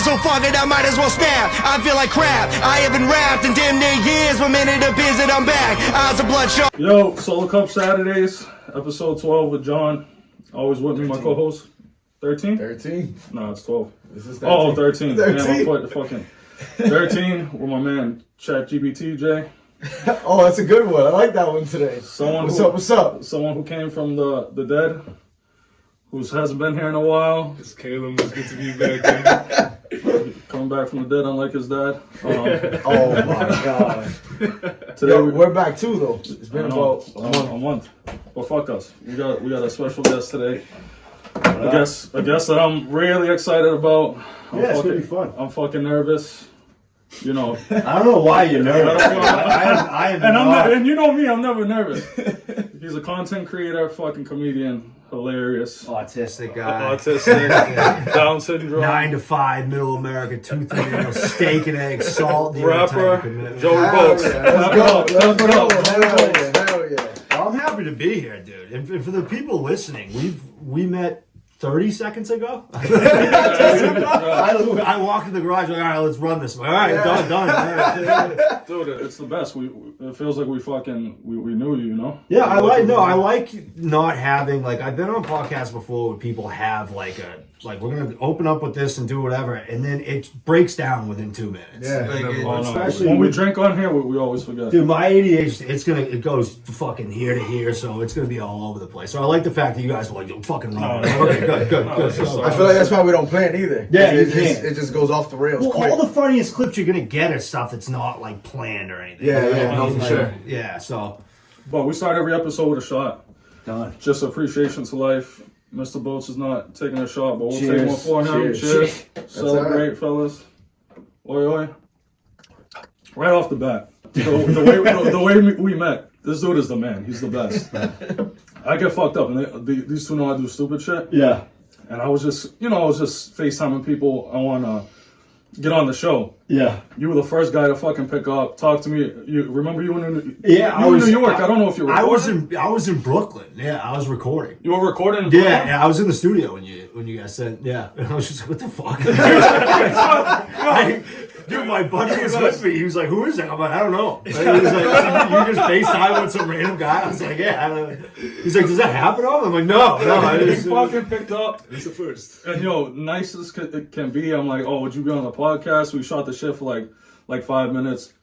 so fuck it, I might as well snap. I feel like crap, I haven't rapped in damn near years. 1 minute appears that I'm back, eyes are bloodshot. Yo, Solo Cup Saturdays, episode 12 with John. Always with me, my co-host. 13? 13. No, it's 12. This is 13. Oh, 13. 13. Damn, I'm quite fucking 13 with my man, ChatGPT. Oh, that's a good one. I like that one today. What's up? Someone who came from the dead, who hasn't been here in a while. It's Caleb. It's good to be back. Coming back from the dead, unlike his dad. Oh my god. Today we're back too, though. It's been about a month. But fuck us. We got a special guest today. A guest that I'm really excited about. It's gonna be fun. I'm fucking nervous. You know. I don't know why you're nervous. I am not. And you know me, I'm never nervous. He's a content creator, fucking comedian, hilarious. Autistic guy. Down syndrome. 9 to 5, middle America, 2-3 steak and eggs, salt. Rapper, Joey Bucks. Hell yeah. Well, I'm happy to be here, dude. And for the people listening, we met 30 seconds ago. I walked in the garage, like, all right, let's run this. All right, done. All right. Dude, it's the best. It feels like we knew you, you know? Yeah, I like not having, like, I've been on podcasts before where people have like we're gonna open up with this and do whatever, and then it breaks down within 2 minutes. Yeah, especially when we drink on here, we always forget. Dude, my ADHD, it goes fucking here to here, so it's gonna be all over the place. So I like the fact that you guys were like, yo, fucking run. Okay, good. I feel like that's why we don't plan either. Yeah, it just goes off the rails. Well, quick. all the funniest clips you're gonna get are stuff that's not like planned or anything. Yeah, for sure. Yeah, so. But we start every episode with a shot. Done. Just appreciation to life. Mr. Boats is not taking a shot, but we'll Cheers. take one for him. Cheers. Celebrate, right. fellas. Oi, oi. Right off the bat, the way we met, this dude is the man. He's the best. I get fucked up, and these two know I do stupid shit. Yeah. And I was just FaceTiming people I want to get on the show. Yeah. You were the first guy to fucking pick up, talk to me. You remember you were in New York. I don't know if you were recording. I was in Brooklyn. Yeah, I was recording. You were recording? Yeah, I was in the studio when you guys said, yeah. And I was just like, what the fuck? Dude, my buddy was with me. He was like, who is that? I'm like, I don't know. He was like, you just FaceTime with some random guy? I was like, yeah. I don't know. He's like, does that happen often? I'm like, no. He fucking picked up. It's the first. And nice as it can be, I'm like, oh, would you be on the podcast? We shot the shit for like 5 minutes.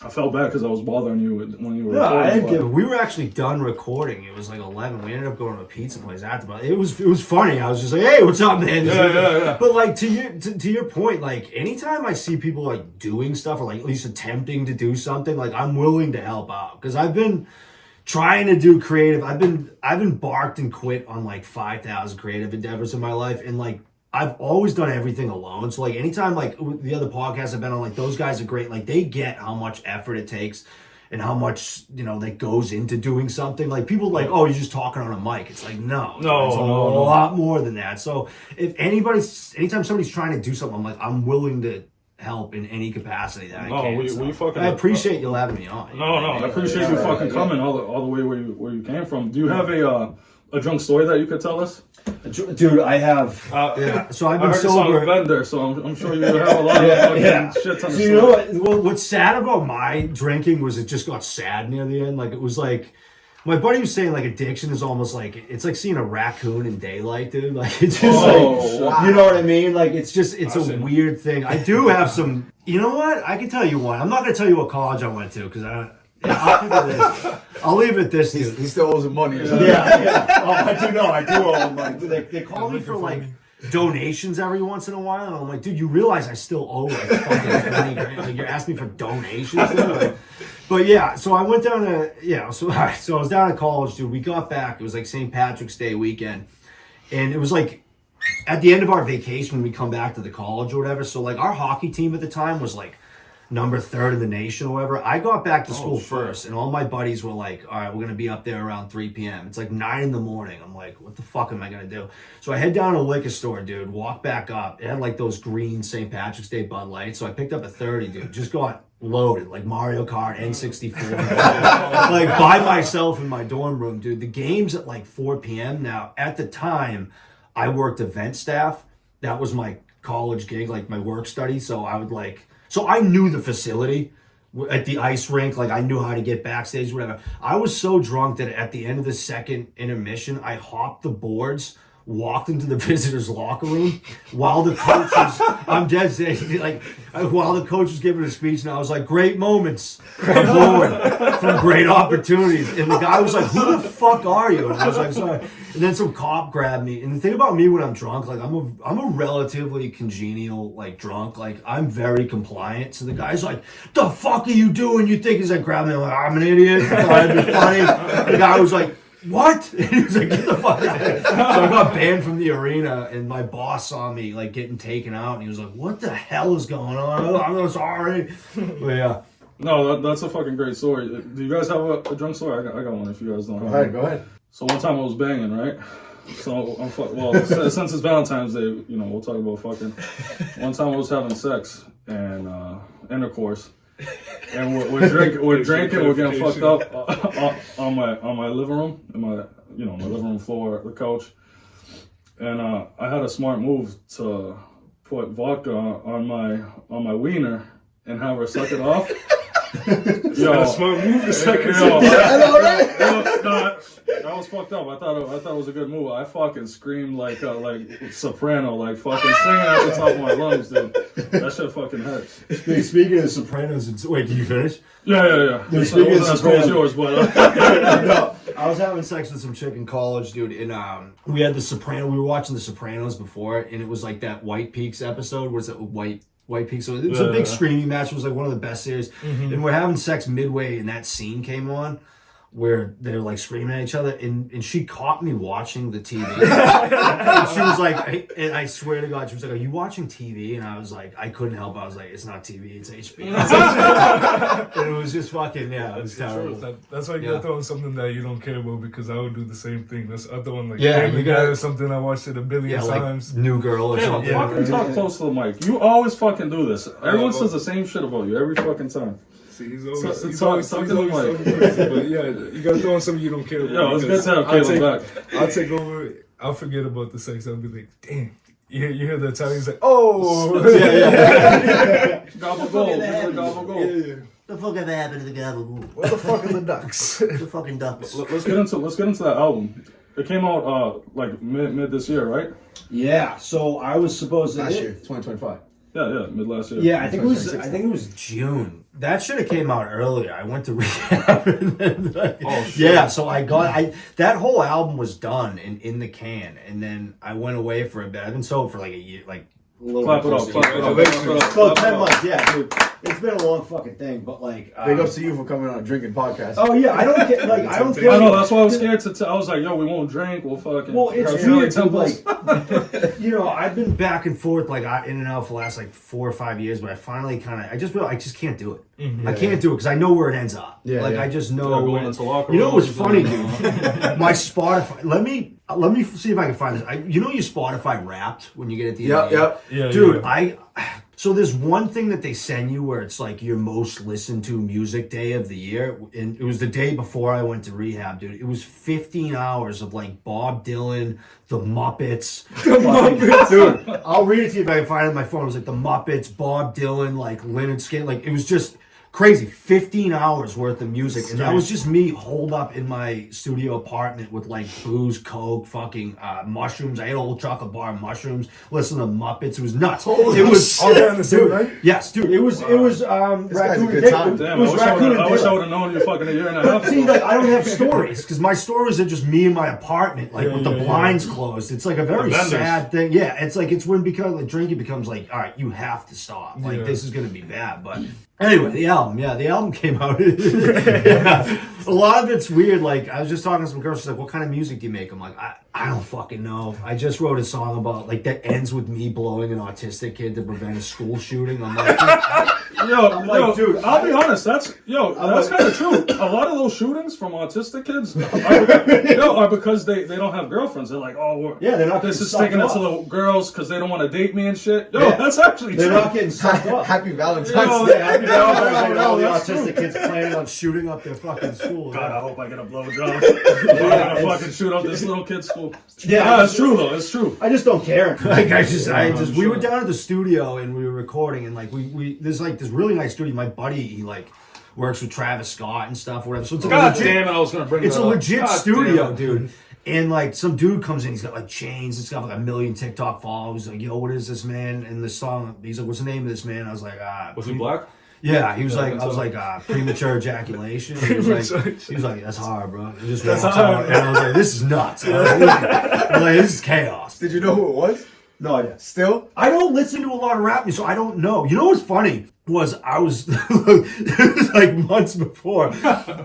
I felt bad because I was bothering you when you were recording. I didn't give. We were actually done recording. It was like 11. We ended up going to a pizza place after. But it was funny. I was just like, hey, what's up, man? Yeah. But like to your point, like anytime I see people like doing stuff or like at least attempting to do something, like I'm willing to help out because I've been trying to do creative. I've embarked and quit on like 5,000 creative endeavors in my life, and like I've always done everything alone. So like anytime like the other podcasts I've been on, like those guys are great. Like they get how much effort it takes and how much, that goes into doing something. Like people like, oh, you're just talking on a mic. It's like, no. It's a lot more than that. So anytime somebody's trying to do something, I'm like, I'm willing to help in any capacity that I can. I appreciate you having me on. No, I appreciate you fucking coming all the way where you came from. Do you have a drunk story that you could tell us? Dude, I have. So I've been I heard sober. a bender, so I'm sure you have a lot of shit on the You know what? Well, what's sad about my drinking was it just got sad near the end. Like it was like my buddy was saying, like addiction is almost like it's like seeing a raccoon in daylight, dude. Like it's just you know what I mean? Like it's a weird thing. I do have some. You know what? I can tell you one. I'm not gonna tell you what college I went to because I'll leave it this. He still owes him money. Yeah. Oh, I do owe him money. They call me for like donations every once in a while, and I'm like, dude, you realize I still owe like fucking 20 grand. Like you're asking me for donations, dude? Like, but yeah, so I went down to so I was down at college, dude. We got back. It was like St. Patrick's Day weekend, and it was like at the end of our vacation when we come back to the college or whatever. So like our hockey team at the time was like number 3rd in the nation or whatever. I got back to school first, and all my buddies were like, all right, we're gonna be up there around 3 p.m. It's like 9 a.m. I'm like, what the fuck am I gonna do? So I head down to a liquor store, dude, walk back up. It had like those green St. Patrick's Day Bud Lights, so I picked up a 30, dude. Just got loaded, like Mario Kart, N64, like by myself in my dorm room, dude. The game's at like 4 p.m. Now, at the time, I worked event staff. That was my college gig, like my work study. So I knew the facility at the ice rink. Like I knew how to get backstage, whatever. I was so drunk that at the end of the second intermission, I hopped the boards, walked into the visitors' locker room while the coach was, I'm dead serious, while the coach was giving a speech, and I was like, great moments come forward from great opportunities. And the guy was like, who the fuck are you? And I was like, sorry. And then some cop grabbed me. And the thing about me when I'm drunk, like I'm a relatively congenial, like drunk, like I'm very compliant. So the guy's like, the fuck are you doing? You think he's like grabbing me? I'm like, I'm an idiot. I thought it'd be funny. And the guy was like, what? And he was like, get the fuck out of here. So I got banned from the arena, and my boss saw me like getting taken out, and he was like, what the hell is going on? Oh, I'm sorry. But yeah. No, that's a fucking great story. Do you guys have a drunk story? I got one if you guys don't have Go ahead. So one time I was banging, right? So since it's Valentine's Day, you know, we'll talk about fucking. One time I was having sex and intercourse. And we're drinking, we're getting fucked up on my living room, my living room floor, the couch. And I had a smart move to put vodka on my wiener and have her suck it off. Yo, a smart move. That was fucked up. I thought it was a good move. I fucking screamed like soprano, like fucking singing at the top of my lungs, dude. That shit fucking hurts. Speaking of Sopranos, wait, did you finish? Yeah. Speaking of as cool as yours, but no, I was having sex with some chick in college, dude, and we had we were watching The Sopranos before, and it was like that White Peaks episode. What's it, White Peaks? So it was a big screaming match. It was like one of the best series. And we're having sex midway, and that scene came on where they're like screaming at each other, and she caught me watching the TV. And she was like, and I swear to God, she was like, are you watching TV? And I was like, I couldn't help it. I was like, it's not TV, it's HBO. And it was just fucking, it was terrible. That's why you gotta throw in something that you don't care about, because I would do the same thing. That's the other one, like you got or something I watched it a billion times. Like New Girl or something. Fucking talk close to the mic. You always fucking do this. Everyone says the same shit about you every fucking time. See, he's always talking crazy, but yeah, you gotta throw in something you don't care about. Yo, it's good to have Caleb back. I'll take over. I'll forget about the sex. I'll be like, damn. You hear the Italians like, oh, Gobble gold, gobble gold. Yeah. The fuck ever happened to the gabagool? What the fuck are the ducks? The fucking ducks. Let's get into that album. It came out like mid this year, right? Yeah. So I was supposed to Last year, 2025. Yeah, mid last year. Yeah, I think it was June. That should have came out earlier. I went to Rehab. Yeah, so that whole album was done and in the can, and then I went away for a bit. I've been sober for like a year, like a little Clap it up, clap it up. So 10 months, yeah, dude. It's been a long fucking thing, but like Big ups to you for coming on a drinking podcast. Oh yeah, I don't get like I don't care. I know, that's why I was scared to I was like, yo, we won't drink, we'll fucking. Well, it's weird, dude, like, I've been back and forth, like, in and out for the last, like, 4 or 5 years, but I finally I just realized I just can't do it. I can't do it, because I know where it ends up. I just know. Going into locker you know what's rooms, funny, dude? My Spotify, let me see if I can find this. You know your Spotify Wrapped when you get at the end of the year? Yeah, dude, so there's one thing that they send you where it's like your most listened to music day of the year, and it was the day before I went to rehab, dude. It was 15 hours of like Bob Dylan, the Muppets. Dude, I'll read it to you if I can find it on my phone. It was like the Muppets, Bob Dylan, like Lynyrd Skynyrd, like it was just crazy. 15 hours worth of music, and that was just me holed up in my studio apartment with like booze, coke, fucking mushrooms. I ate a whole chocolate bar of mushrooms. Listen to Muppets. It was nuts. It was all there on the same night. Yes, dude. It was Raccoon Day. Damn, I wish I would have known you fucking a year and a half. See, like I don't have stories because my stories are just me in my apartment, like with the blinds closed. It's like a very sad thing. Yeah, it's when drinking becomes like, all right, you have to stop. Like this is gonna be bad, but. Anyway, the album came out. A lot of it's weird. Like, I was just talking to some girls, she's like, what kind of music do you make? I'm like, I don't fucking know. I just wrote a song about, like, that ends with me blowing an autistic kid to prevent a school shooting. I'm like, dude, I'll be honest, that's kind of true. A lot of those shootings from autistic kids are because they don't have girlfriends. They're like, they're not this is sticking it to the girls because they don't want to date me and shit. That's actually they're true. Not getting sucked up. Happy Valentine's Day. Happy Valentine's Day and all the that's autistic true. kids planning on shooting up their fucking school. God, I hope I get a blowjob. I'm gonna fucking shoot up this little kid's school. Yeah, it's true though. It's true. I just don't care. Like we sure. were down at the studio and we were recording and like we there's like this really nice studio. My buddy, he like works with Travis Scott and stuff, whatever. So it's God legit, damn it! I was gonna bring. it's that a up. legit God studio, damn it. dude. And like some dude comes in, he's got like chains, it's got like 1 million TikTok followers. He's like, yo, what is this, man? And the song, he's like, what's the name of this, man? I was like, Was he black? Yeah, he was Yeah, like, that's I was all. like, premature ejaculation. He was like, that's hard, bro. He just That's walks hard. out, and I was like, this is nuts. I was like, this is chaos. Did you know who it was? No idea. Still? I don't listen to a lot of rap music, so I don't know. You know what's funny was it was like months before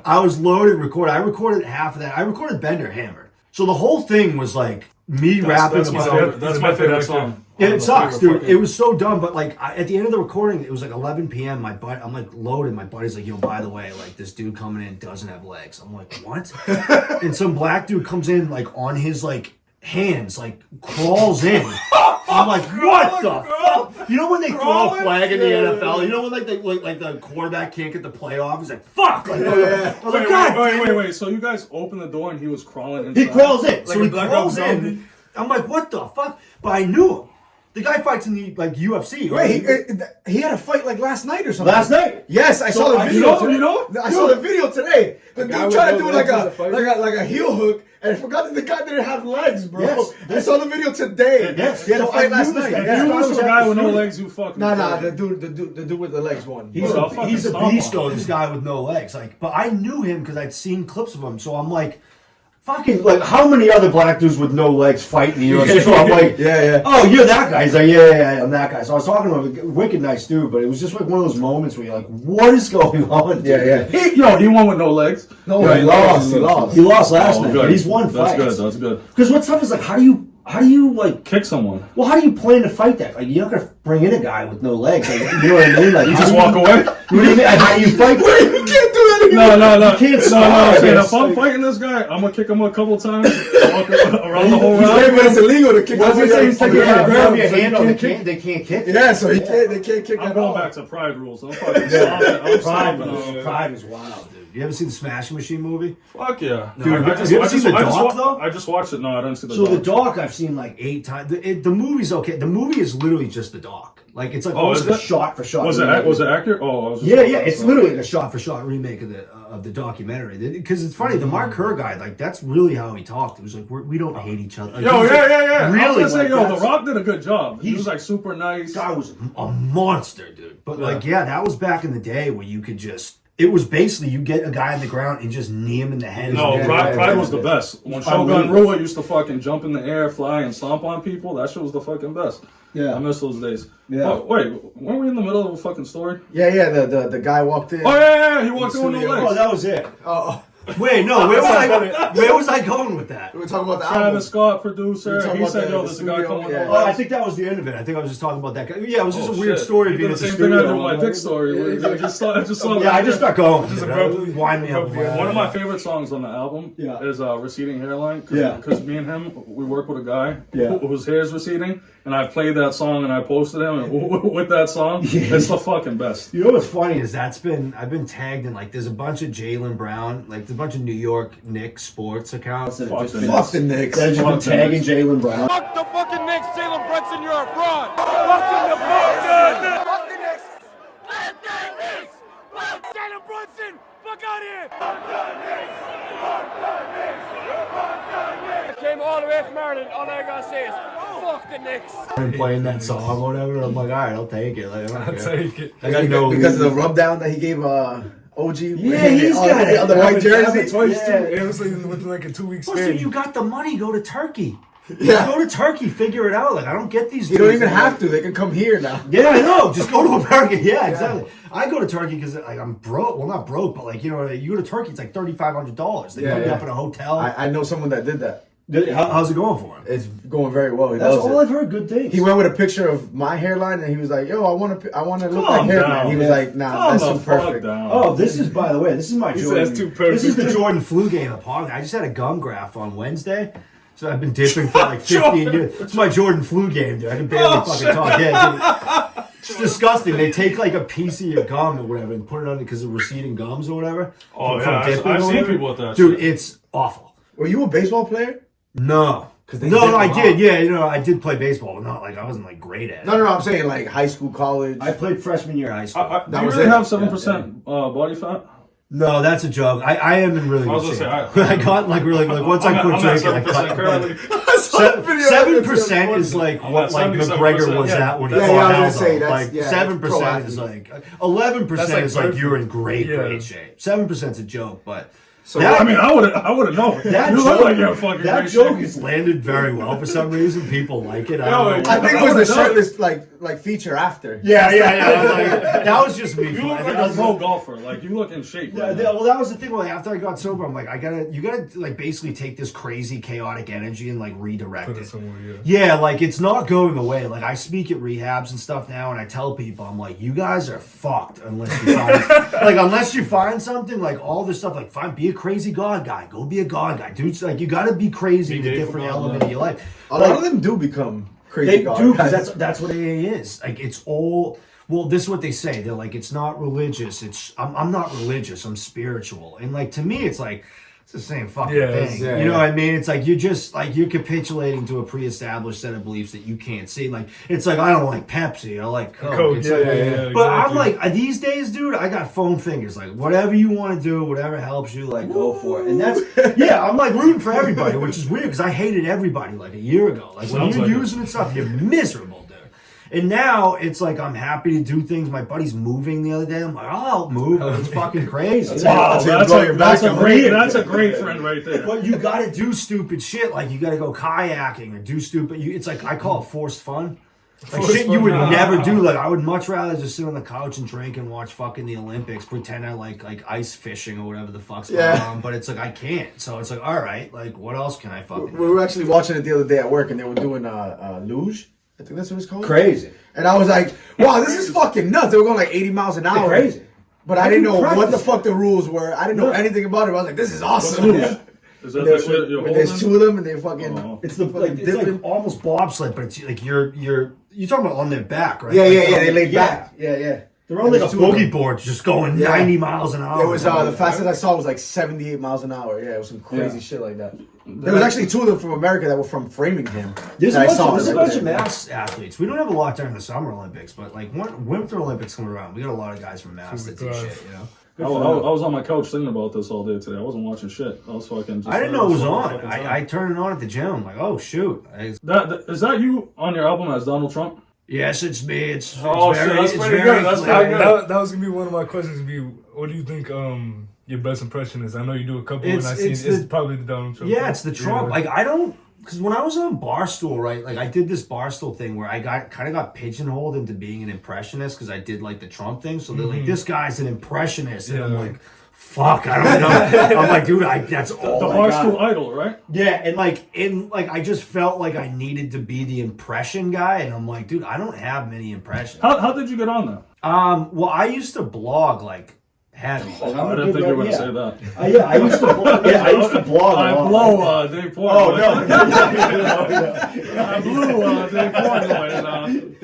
I was loading record. I recorded half of that. I recorded Bender Hammer. So the whole thing was like me rapping That's my about. favorite. That's my favorite song. Yeah, it My sucks, favorite dude. It was so dumb, but like at the end of the recording, it was like 11 p.m. I'm like loaded. My buddy's like, yo, by the way, like this dude coming in doesn't have legs. I'm like, what? And some black dude comes in like on his like hands, like crawls in. I'm like, what the fuck? You know when they throw a flag in the NFL? You know when like the quarterback can't get the playoff? He's like, fuck. Like, I was like, God. Wait. So you guys opened the door and he was crawling inside? He crawls in. So a he black crawls ops in. zombie. I'm like, what the fuck? But I knew him. The guy fights in the like UFC. Right? Wait, he had a fight like last night or something. Last night? Yes, I saw the you video. know- you know? I saw the video today. The guy dude with tried to no do like legs was a fighter? a heel hook, and I forgot that the guy didn't have legs, bro. Yes. I saw the video today. Yes. He had a So fight I last knew this night. guy. Yeah. You lose to a guy with no Dude. legs, you fucking. Nah, crazy. the dude with the legs won. He's Bro, I'll a fucking he's a stomp beast on though, him. this guy with no legs. Like, but I knew him because I'd seen clips of him. So I'm like, fucking like, how many other black dudes with no legs fight in the UFC? So I'm like, Yeah. oh, you're that guy. He's like, yeah, I'm that guy. So I was talking to him, a wicked nice dude, but it was just like one of those moments where you're like, what is going on? Yeah. He won with no legs. No, Yeah, he lost. He lost last night, good. but he's won That's fights. good. That's good. Because what's tough is like, how do you like? Kick someone. Well, how do you plan to fight that? Like, you're not gonna bring in a guy with no legs. Like, you know what I mean? Like, You how just do walk away. What do you mean? How do you fight? You can't do that anymore. No. You can't No. stop Okay, this. if I'm fighting this guy, I'm gonna kick him a couple times walk around the whole He's round. right, but it's illegal to kick. I was gonna say, he's like, Yeah, yeah, grab your so hand. you Oh, they can't kick. can't. They can't kick. Yeah, so they can't kick I'm at going all. back to Pride rules. I'm fucking stomping. I'm stomping. Pride is wild, dude. You ever see the Smashing Machine movie? Fuck yeah. Dude, have you ever seen The Doc, though? I just watched it. No, I didn't see the So doc. the doc I've seen like 8 times. The movie's okay. The movie is literally just the doc. Like it's like almost is like a it? shot for shot. Was remake. it accurate? Oh, I was just Yeah. It's literally like a shot for shot remake of the documentary. Because it's funny, the Mark Kerr guy, like that's really how he talked. It was like we don't hate each other. Like, Yo, he was like, yeah. Really? I was gonna say, like, yo, The that's- Rock did a good job. He He's- was like super nice. This guy was a monster, dude. But like, yeah, that was back in the day where you could just. It was basically you get a guy on the ground and just knee him in the head. No, Yeah, Pride was the best. When Shogun Unbelievable. Rua used to fucking jump in the air, fly, and stomp on people, that shit was the fucking best. Yeah. I miss those days. Yeah. Oh, wait, weren't we in the middle of a fucking story? Yeah. The guy walked in. Oh, yeah, he walked in with no Studio. Oh, legs. that was it. Oh, Wait, no. Where was I going with that? we were talking about the album. Travis Scott, We were producer, talking he about said, the yo, there's a guy studio, coming with yeah. no Oh, I legs. think that was the end of it. I think I was just talking about that guy. Yeah, it was just Oh, a weird shit. story You being did at the the same thing I studio. did with my dick story. I just saw Yeah, I just got going. Just Dude. abruptly- Wind me up. One of my favorite songs on the album Yeah. is Receding Hairline. Yeah. Because me and him, we work with a guy Yeah. whose hair is receding, and I played that song and I posted him and with that song. Yeah. It's the fucking best. You know what's funny is I've been tagged in like there's a bunch of Jaylen Brown, like there's a bunch of New York Knicks sports accounts that have Fuck just the been, Fuck the Knicks. that have just been Fuck the tagging Knicks. Jaylen Brown. Fuck the fucking Knicks, Jalen Brunson, you're a fraud. Fuck the Knicks. Fuck the Knicks. Fuck the Knicks. Fuck Jalen Brunson. Fuck out of here. Fuck the Knicks. Fuck the Knicks. Fuck the Knicks. I came all the way from Maryland. All I gotta say is fuck the Knicks. And playing that song or whatever. I'm like, all right, I'll take it. Like, I don't I'll care. take it. I got no Because of the rub down that he gave OG. Yeah, he's got it. On the white jersey. Yeah. It was like within like a 2 week Plus, span. if you got the money, go to Turkey. Yeah. Go to Turkey, figure it out. Like I don't get these. You don't dudes even that, have like- to. They can come here now. Yeah, I know. Just go to America. Yeah, exactly. I go to Turkey because like I'm broke. Well, not broke, but like you know, you go to Turkey, it's like $3,500. They put you up in a hotel. I know someone that did that. How's it going for him? It's going very well. He That's loves all it. I've heard. Good things. He went with a picture of my hairline and he was like, "Yo, I want to look Calm like hairman." down. He was like, "Nah, Calm that's the too fuck perfect." down. Oh, this is, by the way, this is my Jordan. says too perfect. This is the Jordan flu game upon. I just had a gum graft on Wednesday, so I've been dipping for like 15 years. It's my Jordan flu game, dude. I can barely fucking talk. Yeah, dude. It's disgusting. They take like a piece of your gum or whatever and put it on it because of receding gums or whatever. Oh from yeah, dipping I've or seen whatever. people with that. Dude, shit. it's awful. Were you a baseball player? No. They No, dip I them did. out. Yeah, you know, I did play baseball, but not like I wasn't like great at it. No, I'm saying like high school, college. I played freshman year of high school. Do That you was really it. have 7% body fat? No, that's a joke. I am in really I was good gonna shape. say, I got like really like once I quit I'm at drinking, I 7% cut. currently. 7% is like what like 77%, McGregor was yeah. at when he Yeah, fought I was gonna Aldo. say, that's- Like yeah, 7% that's is pro like 11% That's like is like perfect. you're in great Yeah. shape. 7%'s a joke, but So that, I mean, I would have known. that You joke, look like you're fucking that great joke shape. has landed very well for some reason. People like it. I Yeah, don't like- know. I think it I was the would've done it. shirtless like feature after. Yeah. Like, that was just me. You look like a pro golfer. Like you look in shape. Yeah, Right yeah, now. well, that was the thing. Like after I got sober, I'm like, you gotta like basically take this crazy, chaotic energy and like redirect Put it. it somewhere, yeah. Yeah, like it's not going away. Like I speak at rehabs and stuff now, and I tell people, I'm like, you guys are fucked unless you find unless you find something like all this stuff. Like, be a crazy God guy. Go be a God guy, dude. Like you gotta be crazy in a gay different for God, element of your life. A lot of them do become crazy. They God do because guys. that's what AA is. Like it's all. Well, this is what they say. They're like, it's not religious. I'm not religious. I'm spiritual. And like to me, it's like it's the same fucking thing. yeah, you know yeah. what I mean? It's like you're capitulating to a pre-established set of beliefs that you can't see. Like it's like I don't like Pepsi. I like Coke. Coke, It's yeah, like- yeah, But I'm exactly. like these days, dude. I got foam fingers. Like whatever you want to do, whatever helps you, like go for it. And that's I'm like rooting for everybody, which is weird because I hated everybody like a year ago. Like when Sounds you're like it. using and stuff, you're miserable, dude. And now it's like I'm happy to do things. My buddy's moving the other day. I'm like, I'll help move. It's fucking crazy. Wow, That's that's blow your back out. that's a great friend right there. But you got to do stupid shit. Like you got to go kayaking or do stupid. It's like I call it forced fun. Like Forced shit you fun. would never do. Like I would much rather just sit on the couch and drink and watch fucking the Olympics. Pretend I like ice fishing or whatever the fuck's going Yeah. on. But it's like I can't. So it's like all right. Like what else can I fucking We do? were actually watching it the other day at work, and they were doing luge. I think that's what it's called. Crazy. And I was like, wow, this is fucking nuts. They were going like 80 miles an hour. Crazy. But I didn't know practice what the it. fuck the rules were. I didn't know anything about it. I was like, this is awesome. Is that the shit you're When there's holding? two of them and they fucking. Oh. It's it's like almost bobsled, but it's like you're talking about on their back, right? Yeah, Like, yeah, yeah. They on- laid yeah. back. Yeah. They're on like a There's two of boogie them. board, just going Yeah. 90 miles an hour. It was the fastest I saw was like 78 miles an hour. Yeah, it was some crazy shit like that. There was actually two of them from America that were from Framingham. There's that a I saw bunch right of there. Mass athletes. We don't have a lot during the Summer Olympics, but like when Winter Olympics come around, we got a lot of guys from Mass that do shit. You know, I was on my couch thinking about this all day today. I wasn't watching shit. I was fucking. Just I didn't know it was all the on. fucking time. I turned it on at the gym. I'm like, oh shoot. Is that you on your album as Donald Trump? Yes, it's me. It's Oh, it's shit, very, that's it's pretty very good, that's clear. pretty good. That was gonna be one of my questions. What do you think your best impression is? I know you do a couple, It's- and I seen it's it's the- probably the Donald Trump. Yeah, it's the Trump. Yeah. Like I don't, because when I was on Barstool, right? Like I did this Barstool thing where I kind of got pigeonholed into being an impressionist because I did like the Trump thing. So they're like, this guy's an impressionist, and I'm Yeah. like, fuck, I don't know. I'm like, dude, that's all. The I got. Barstool Idol, right? Yeah, and like I just felt like I needed to be the impression guy, and I'm like, dude, I don't have many impressions. How did you get on that? Well, I used to blog like heavy. I didn't think you were going to say that. Yeah, I used to blog. Yeah, I used to blog. I a lot. blow Dave Portnoy. Oh no! I blew Dave Portnoy.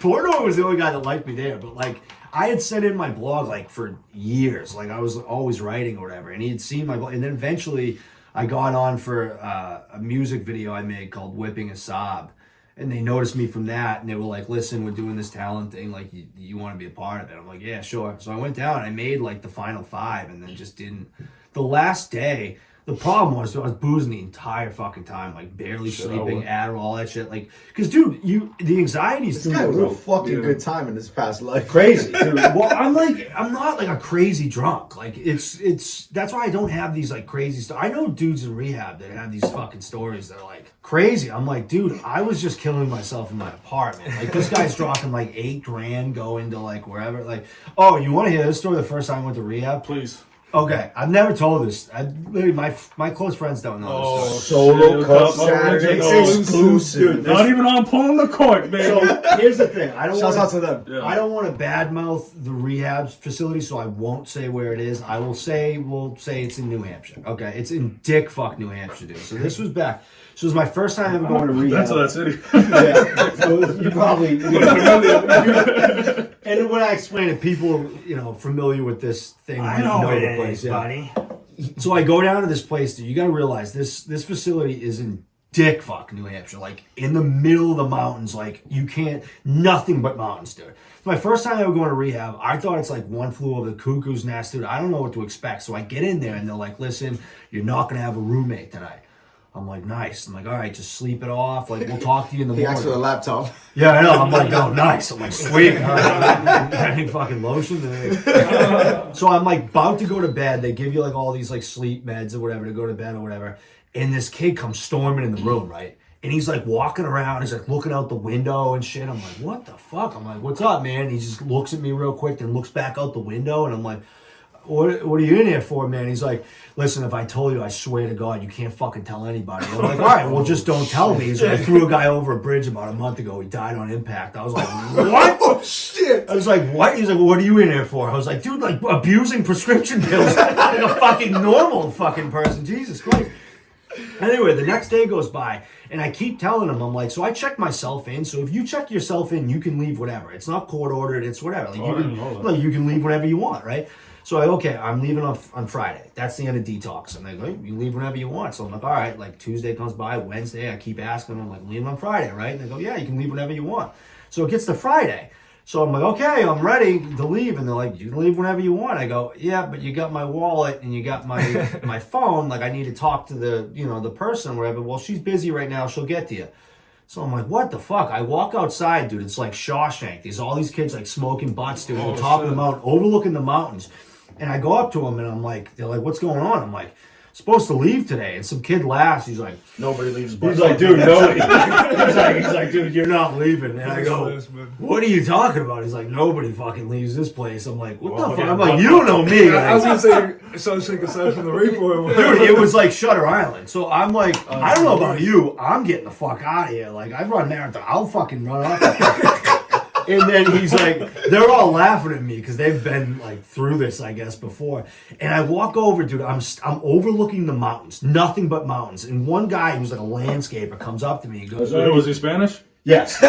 Portnoy was the only guy that liked me there, but like I had sent in my blog like for years, like I was always writing or whatever, and he had seen my blog, and then eventually I got on for a music video I made called "Whipping a Sob," and they noticed me from that, and they were like, "Listen, we're doing this talent thing, like you want to be a part of it?" I'm like, "Yeah, sure." So I went down, and I made like the final 5, and then just didn't. The last day. The problem was I was boozing the entire fucking time, like barely sleeping, Adderall, all that shit. Like, because dude, the anxiety's This guy was a fucking good time in this past life. crazy, dude. Well, I'm not like a crazy drunk. Like, it's that's why I don't have these like crazy stuff. I know dudes in rehab that have these fucking stories that are like crazy. I'm like, dude, I was just killing myself in my apartment. Like, this guy's dropping like $8 grand going to like wherever. Like, oh, you want to hear this story? The first time I went to rehab, Please. Okay, I've never told this. Literally, my close friends don't know this story. Solo Cup Cup Saturday original. exclusive. Not even on pulling the court, baby. So here's the thing. I don't Shouts want out to them. Yeah. I don't want to badmouth the rehab facility, so I won't say where it is. We'll say it's in New Hampshire. Okay, it's in dick fuck New Hampshire, dude. So this was back. So it was my first time ever going to rehab. That's that city. Yeah. So you probably. And when I explain it, people familiar with this thing. I know the it place, is, yeah. buddy. So I go down to this place, dude. You gotta realize this facility is in dick fuck New Hampshire, like in the middle of the mountains. Like you can't, nothing but mountains, dude. It's my first time ever going to rehab. I thought it's like one flew over the cuckoo's nest, dude. I don't know what to expect. So I get in there and they're like, "Listen, you're not gonna have a roommate tonight." I'm like, nice. I'm like, all right, just sleep it off. Like, we'll talk to you in the He morning. asked for the laptop. Yeah, I know. I'm like, oh, nice. I'm like, sweet. All right. Any fucking lotion? So I'm like about to go to bed. They give you like all these like sleep meds or whatever to go to bed or whatever. And this kid comes storming in the room, right? And he's like walking around. He's like looking out the window and shit. I'm like, what the fuck? I'm like, what's up, man? And he just looks at me real quick, then looks back out the window. And I'm like, what are you in here for, man? He's like, listen, if I told you, I swear to God, you can't fucking tell anybody. I'm like, all right, well, just don't tell me. He's like, I threw a guy over a bridge about a month ago. He died on impact. I was like, what? Oh shit! I was like, what? He's like, what are you in here for? I was like, dude, like abusing prescription pills like a fucking normal fucking person. Jesus Christ. Anyway, the next day goes by, and I keep telling him, I'm like, so I check myself in. So if you check yourself in, you can leave whatever. It's not court ordered. It's whatever. You can leave whenever you want, right? So I'm leaving on Friday. That's the end of detox. And they go, you leave whenever you want. So I'm like, all right, like Tuesday comes by, Wednesday, I keep asking them, I'm like, leaving on Friday, right? And they go, yeah, you can leave whenever you want. So it gets to Friday. So I'm like, okay, I'm ready to leave. And they're like, you can leave whenever you want. I go, yeah, but you got my wallet and you got my phone. Like, I need to talk to the person or whatever. Well, she's busy right now. She'll get to you. So I'm like, what the fuck? I walk outside, dude. It's like Shawshank. There's all these kids like smoking butts, dude, on top of the mountain, overlooking the mountains. And I go up to them and I'm like, they're like, what's going on? I'm like, supposed to leave today. And some kid laughs. He's like, Nobody leaves. he's like, dude, nobody. he's like, dude, you're not leaving. And I go, what are you talking about? He's like, nobody fucking leaves this place. I'm like, what the fuck? I'm like, you don't know me. I was gonna say Shawshank aside from the Reaper. Dude, it was like Shutter Island. So I'm like, I don't know about you. I'm getting the fuck out of here. Like, I run marathon. I'll fucking run off. And then he's like, they're all laughing at me because they've been like through this, I guess, before. And I walk over, dude. I'm overlooking the mountains, nothing but mountains. And one guy who's like a landscaper comes up to me. He goes, Was he Spanish? yes.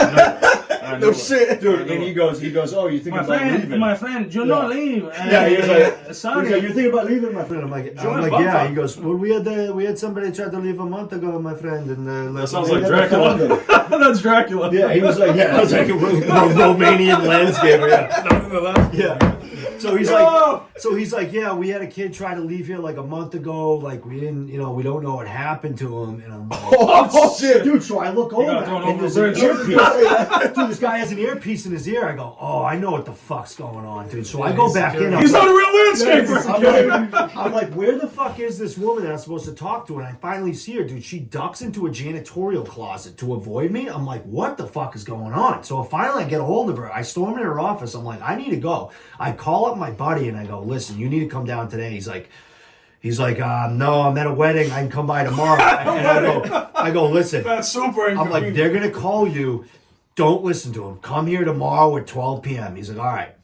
No shit, Dude, and he goes, oh, you think about leaving? My friend, you not leave. Yeah, he was like, sorry. he's like, you think about leaving, my friend? I'm like, Bumper. yeah. He goes, well, we had somebody try to leave a month ago, my friend, and That sounds like Dracula. That's Dracula. Yeah, he was like, yeah, I was like a Romanian landscaper. Yeah. Yeah. So he's like, yeah, we had a kid try to leave here like a month ago. Like we didn't, we don't know what happened to him. And I'm like, Oh shit! dude. So I look over got thrown and over there's a an bridge. earpiece. Dude, this guy has an earpiece in his ear. I go, oh, I know what the fuck's going on, dude. So I go back in. He's not a real landscaper. I'm like, where the fuck is this woman that I'm supposed to talk to? And I finally see her, dude. She ducks into a janitorial closet to avoid me. I'm like, what the fuck is going on? So finally I get a hold of her. I storm in her office. I'm like, I need to go. I call up my buddy and I go, listen, you need to come down today. He's like, no, I'm at a wedding. I can come by tomorrow. And I go, listen. That's super I'm like, they're going to call you. Don't listen to him. Come here tomorrow at 12 p.m. He's like, all right.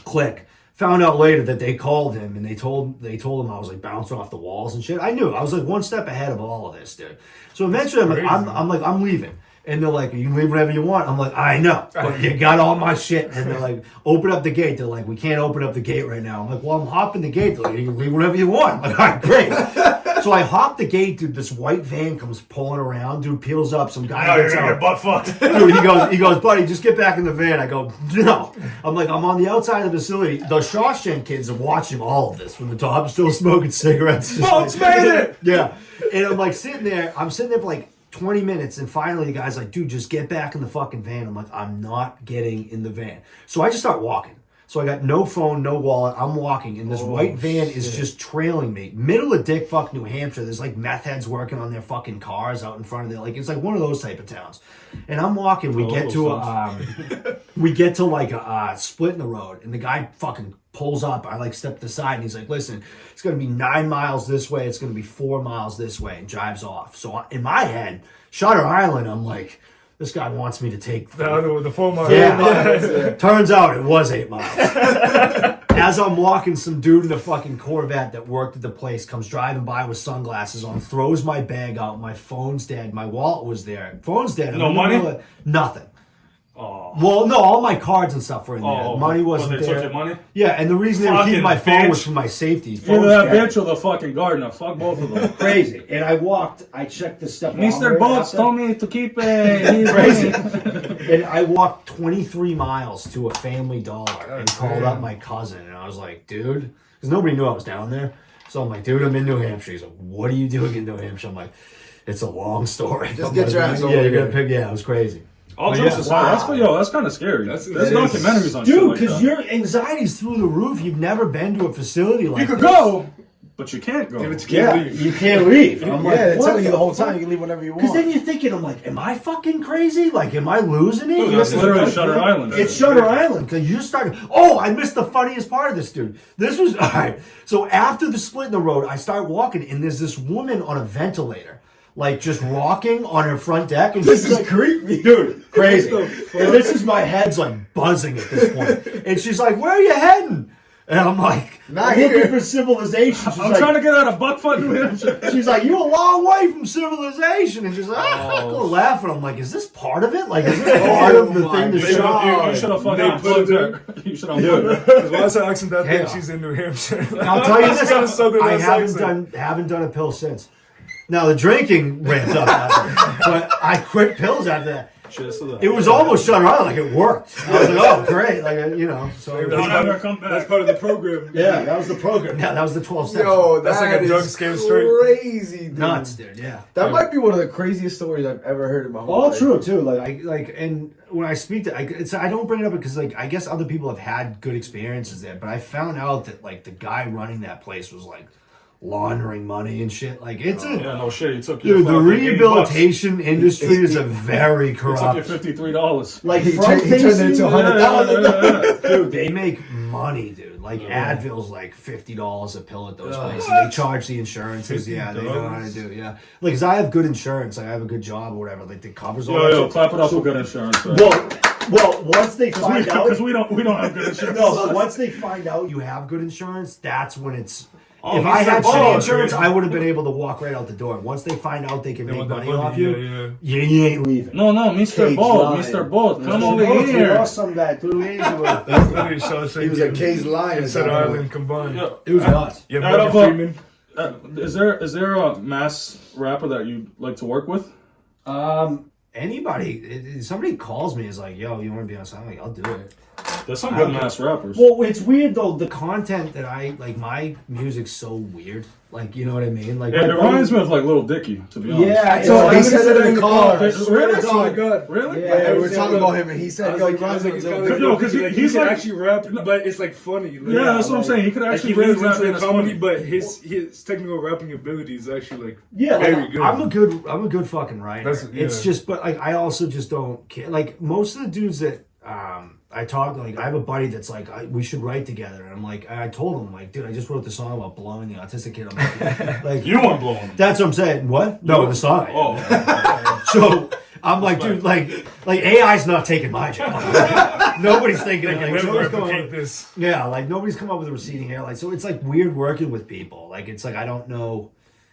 Click. Found out later that they called him and they told him I was like bouncing off the walls and shit. I knew. I was like one step ahead of all of this, dude. So eventually I'm like, I'm leaving. And they're like, you can leave whenever you want. I'm like, I know, but you got all my shit. And they're like, open up the gate. They're like, we can't open up the gate right now. I'm like, well, I'm hopping the gate. They're like, you can leave whenever you want. I'm like, all right, great. So I hop the gate, dude. This white van comes pulling around, dude. Peels up. Some guy gets out. butt fucked. Dude, he goes, buddy, just get back in the van. I go, no. I'm like, I'm on the outside of the facility. The Shawshank kids are watching all of this from the top, still smoking cigarettes. Folks made it. Yeah. And I'm like sitting there for like 20 minutes, and finally the guy's like, dude, just get back in the fucking van. I'm like, I'm not getting in the van. So I just start walking. So I got no phone, no wallet. I'm walking, and this white van is just trailing me. Middle of dick fuck New Hampshire. There's like meth heads working on their fucking cars out in front of there. Like, it's like one of those type of towns. And I'm walking. We get to like a split in the road, and the guy fucking pulls up. I like step to the side, and he's like, "Listen, it's gonna be 9 miles this way. It's gonna be 4 miles this way," and drives off. So in my head, Shutter Island, I'm like, this guy wants me to take The 4 miles. yeah. Turns out it was 8 miles. As I'm walking, some dude in a fucking Corvette that worked at the place comes driving by with sunglasses on, throws my bag out, my phone's dead, my wallet was there. Phone's dead. No money? Nothing. Oh. Well, no, all my cards and stuff were in there. Money wasn't they there. took your money? Yeah, and the reason they were keeping my phone was for my safety. Either that bitch or the fucking gardener. Fuck both of them. Crazy. And I checked the step. Mr. Boats told me to keep it. Crazy. And I walked 23 miles to a Family Dollar and called up my cousin. And I was like, dude, because nobody knew I was down there. So I'm like, dude, I'm in New Hampshire. He's like, what are you doing in New Hampshire? I'm like, it's a long story. Just get your ass over Yeah, you're here. gonna pick. Yeah, it was crazy. All jokes aside, that's kind of scary. There's documentaries on shit Dude, like because that. your anxiety's through the roof. You've never been to a facility like You could this. go, but you can't go. You can't leave. I'm like, they're what telling you the whole fuck? time you can leave whenever you want. Because then you're thinking, I'm like, am I fucking crazy? Like, am I losing it? Dude, that's literally Shutter Island. It's Shutter Island because you started. Oh, I missed the funniest part of this, dude. This was all right. So after the split in the road, I start walking, and there's this woman on a ventilator, like just rocking on her front deck. And This she's is like, creepy. dude, crazy. And this is my head's like buzzing at this point, and she's like, "Where are you heading?" And I'm like, Not looking here. for civilization. She's I'm like, trying to get out of Buckfoot, New Hampshire. She's like, "You a long way from civilization," and she's like, go laughing. I'm like, "Is this part of it? Like, is this part of the thing to You show?" should have fucking They put unplugged it her. You should have unplugged her. Why is I asking that thing? Yeah. She's in New Hampshire. I'll tell you She's got a this: southern I accent. haven't done a pill since. Now the drinking ramped up, after, but I quit pills after that. Cheers to that. It was almost Shutter Island, like it worked. I was like, "Oh, great!" Like so. Don't ever come back. That's part of the program. Yeah, that was the program. Yeah, that was the 12 steps. Yo, That's like a that drug is scam straight. crazy, dude. Nuts, dude. Yeah. That might be one of the craziest stories I've ever heard in my whole All life. true too. And when I speak to, I don't bring it up because I guess other people have had good experiences there, but I found out that like the guy running that place was like laundering money and shit. Like it's Yeah, no shit. You took your dude. The fucking rehabilitation industry is a very $80. You took corrupt. your $53. Like He from turned it into $100,000. dude, they make money, dude. Like Advil's like $50 a pill at those places. They charge the insurances. Yeah, they know how to do. Yeah, like 'cause I have good insurance. Like I have a good job or whatever. Like it covers all that Yo, shit. clap it up for good insurance. Right? Well, once they find out, Because we don't have good insurance. no, but once they find out you have good insurance, that's when it's. Oh, if he I said had both. shitty insurance, I would have been able to walk right out the door. Once they find out they can make want that money money, off you, yeah. you ain't leaving. No, Mr. Cage Bolt, line. Mr. Bolt, come Oh, over you here. lost some guy 2 days ago. That's literally Shawshank. He was a caged lion. and Shutter Island combined. Yeah. It was nuts. You have Out of, Morgan Freeman. Is there a mass rapper that you like to work with? Anybody, somebody calls me is like, "Yo, you want to be on something?" I'm like, "I'll do it." There's some good mass rappers. Well, it's weird though. The content that I like, my music's so weird. Like, you know what I mean? Like, It reminds me of like Little Dicky, to be honest. yeah. So it's he like- said it in the car. Really? Oh my god. Really? Yeah, we were talking about him, and he said, "Yo, he runs like he's a got little like, Yo, 'cause he he's can like- actually rap, but it's like funny. Like, Yeah, that's what I'm saying. He could Like actually he really leans rap into in the his comedy, funny. but his technical rapping ability is actually like Yeah, very like, good. I'm a good fucking writer. It's just, but like, I also just don't care. Like most of the dudes that I talk to, like, I have a buddy that's like, we should write together, and I'm like, I told him, like, dude, I just wrote the song about blowing the autistic kid. I'm like, You weren't blowing. that's what I'm saying. What? No, the song. Oh. So I'm like, dude, like AI's not taking my job. Nobody's thinking like, never nobody's replicate going, this. yeah, like nobody's come up with a receding hairline. So it's like weird working with people. Like it's like I don't know.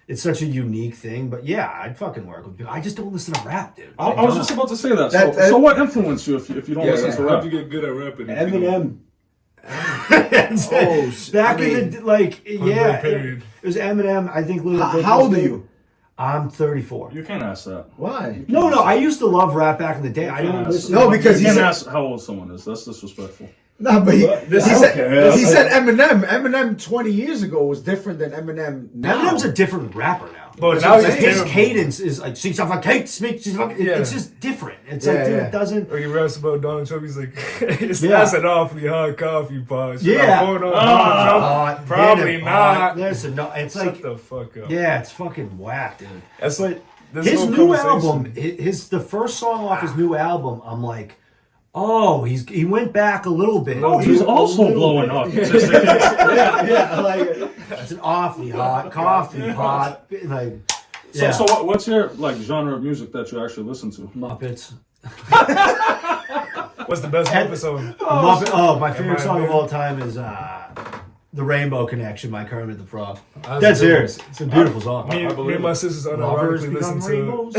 It's such a unique thing, but yeah, I'd fucking work with people. I just don't listen to rap, dude. I was just about to say that. That- So what influenced you if you don't listen to How'd rap? you get good at rapping? Eminem. Oh, Back I mean, in the like, yeah, period. it was Eminem. I think. Little Dick How was old are good. you? I'm 34. You can't ask that. Why? No, I used to love rap back in the day. I don't Yeah. listen. No, because You he can't said, ask how old someone is. That's disrespectful. no, but he okay. said Eminem. Eminem 20 years ago was different than Eminem now. Eminem's a different rapper now. But now he's His terrible. cadence is like, she's off a cake, speak, she's off. Yeah. It's just different. It's Yeah, like, dude, yeah. it doesn't. Or he raps about Donald Trump. He's like, it's Yeah. that's an awfully hard coffee pot. Should Yeah. I vote on Donald Trump? Probably not. Listen, no, it's Shut like, the fuck up. yeah, it's fucking whack, dude. That's like this His whole new conversation. album, the first song off his new album, I'm like, Oh, he went back a little bit. Oh, he's also blowing up. yeah, like it's an awfully hot coffee pot. Like, yeah. So what's your like genre of music that you actually listen to? Muppets. What's the best Muppet song? My favorite song of all time is The Rainbow Connection by Kermit the Frog. That's That's good. serious. It's a beautiful song. Me and my sisters Lovers unironically become listen to. rainbows.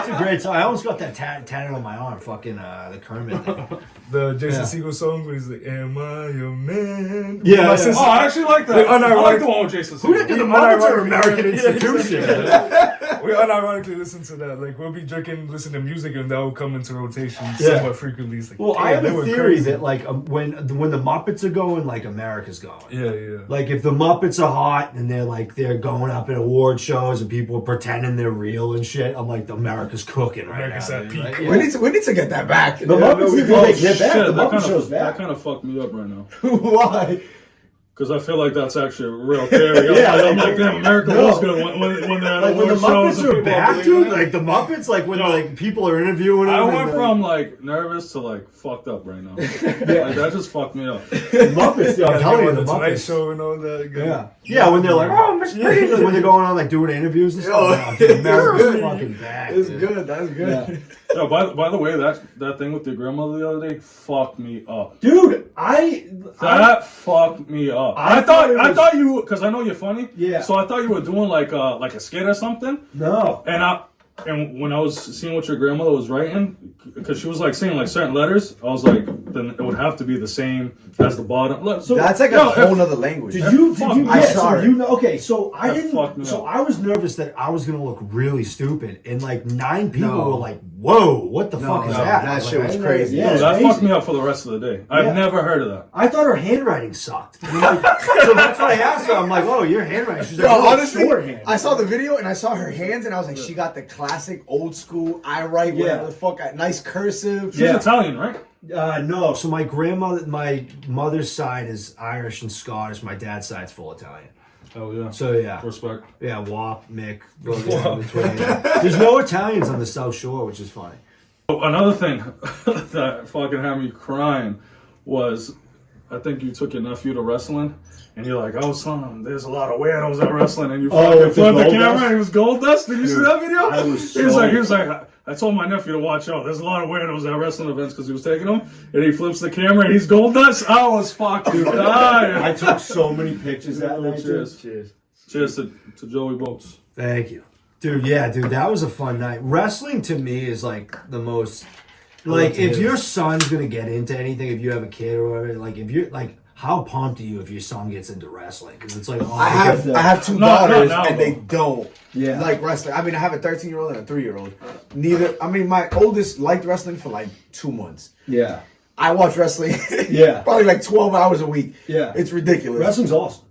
It's a great song. I almost got that tatted on my arm. Fucking the Kermit thing. The Jason Segel song where he's like, "Am I your man?" Yeah, My yeah. sisters- Oh, I actually like that. Like, I like the unironically- one with Jason Who did Segel. the Muppets are American Yeah, institution? We unironically listen to that. Like we'll be listen to music, and that will come into rotation Yeah. somewhat frequently. It's like, Well, damn, I have they a were theory crazy. that like when the Muppets are going, like America's going. Yeah. Like if the Muppets are hot and they're going up at award shows and people are pretending they're real and shit, I'm like America's cooking right America's now. at dude. peak. Like, yeah. We need to get that back. The Muppets need to get back. The Muppet Show's That back. kind of fucked me up right now. Why? Because I feel like that's actually a real theory. Yeah, I'm like, damn, America was good when they're at Like when the award shows Muppets and are people back, believe dude. it. Like the Muppets, like when like people are interviewing them. I and, went like, from like nervous to like fucked up right now. Like that just fucked me up. Muppets. I'm telling you, the the Tonight Muppets. Show and all that. Yeah, when they're like, oh, Mr. Green, like, when they're going on like doing interviews and stuff. Dude, America's fucking back. It's dude. good. That's good. Yeah, by the way, that thing with your grandmother the other day fucked me up. Dude, That fucked me up. I I thought thought you, because I know you're funny. Yeah. So I thought you were doing like a skit or something. no. And when I was seeing what your grandmother was writing, because she was like saying like certain letters, I was like, then it would have to be the same as the bottom. Look, so That's like a whole nother language. Did you? I Yeah, saw so it. you know? Okay, so I That fucked didn't. me So up. I was nervous that I was gonna look really stupid, and like 9 people No. were like, "Whoa, what the fuck is no, that?" that I was shit like, was I crazy. Yeah, No, it's that crazy. fucked me up for the rest of the day. I've Yeah. never heard of that. I thought her handwriting sucked. And I'm like, so that's why I asked her. I'm like, "Oh, your handwriting." She's like, Yo, "Oh, honestly, shorthand." I saw the video and I saw her hands and I was like, she got the classic old school. I write whatever the fuck. Nice cursive. She's Italian, right? No, so my mother's side is Irish and Scottish. My dad's side's full Italian. Oh yeah. So yeah, Respect. yeah, Wop, Mick. There's no Italians on the South Shore, which is funny. Another thing that fucking had me crying was, I think you took your nephew to wrestling, and you're like, "Oh son, there's a lot of weirdos at wrestling," and you fucking with the flipped the gold camera, dust? and he was gold dust. Did you see that video? I was he was so- like, I told my nephew to watch out. There's a lot of weirdos at wrestling events because he was taking them, and he flips the camera, and he's gold dust. I was fucking dying. I took so many pictures that night. Cheers. Cheers to Joey Boats. Thank you. Dude, that was a fun night. Wrestling to me is like the most, like if your son's gonna get into anything, if you have a kid or whatever, like if you're like, how pumped are you if your son gets into wrestling? Because it's like, oh, I have two No, daughters no, and no. they don't Yeah. like wrestling. I mean, I have a 13-year-old and a 3-year-old. My oldest liked wrestling for like 2 months. Yeah. I watch wrestling Yeah. probably like 12 hours a week. Yeah. It's ridiculous. Wrestling's awesome.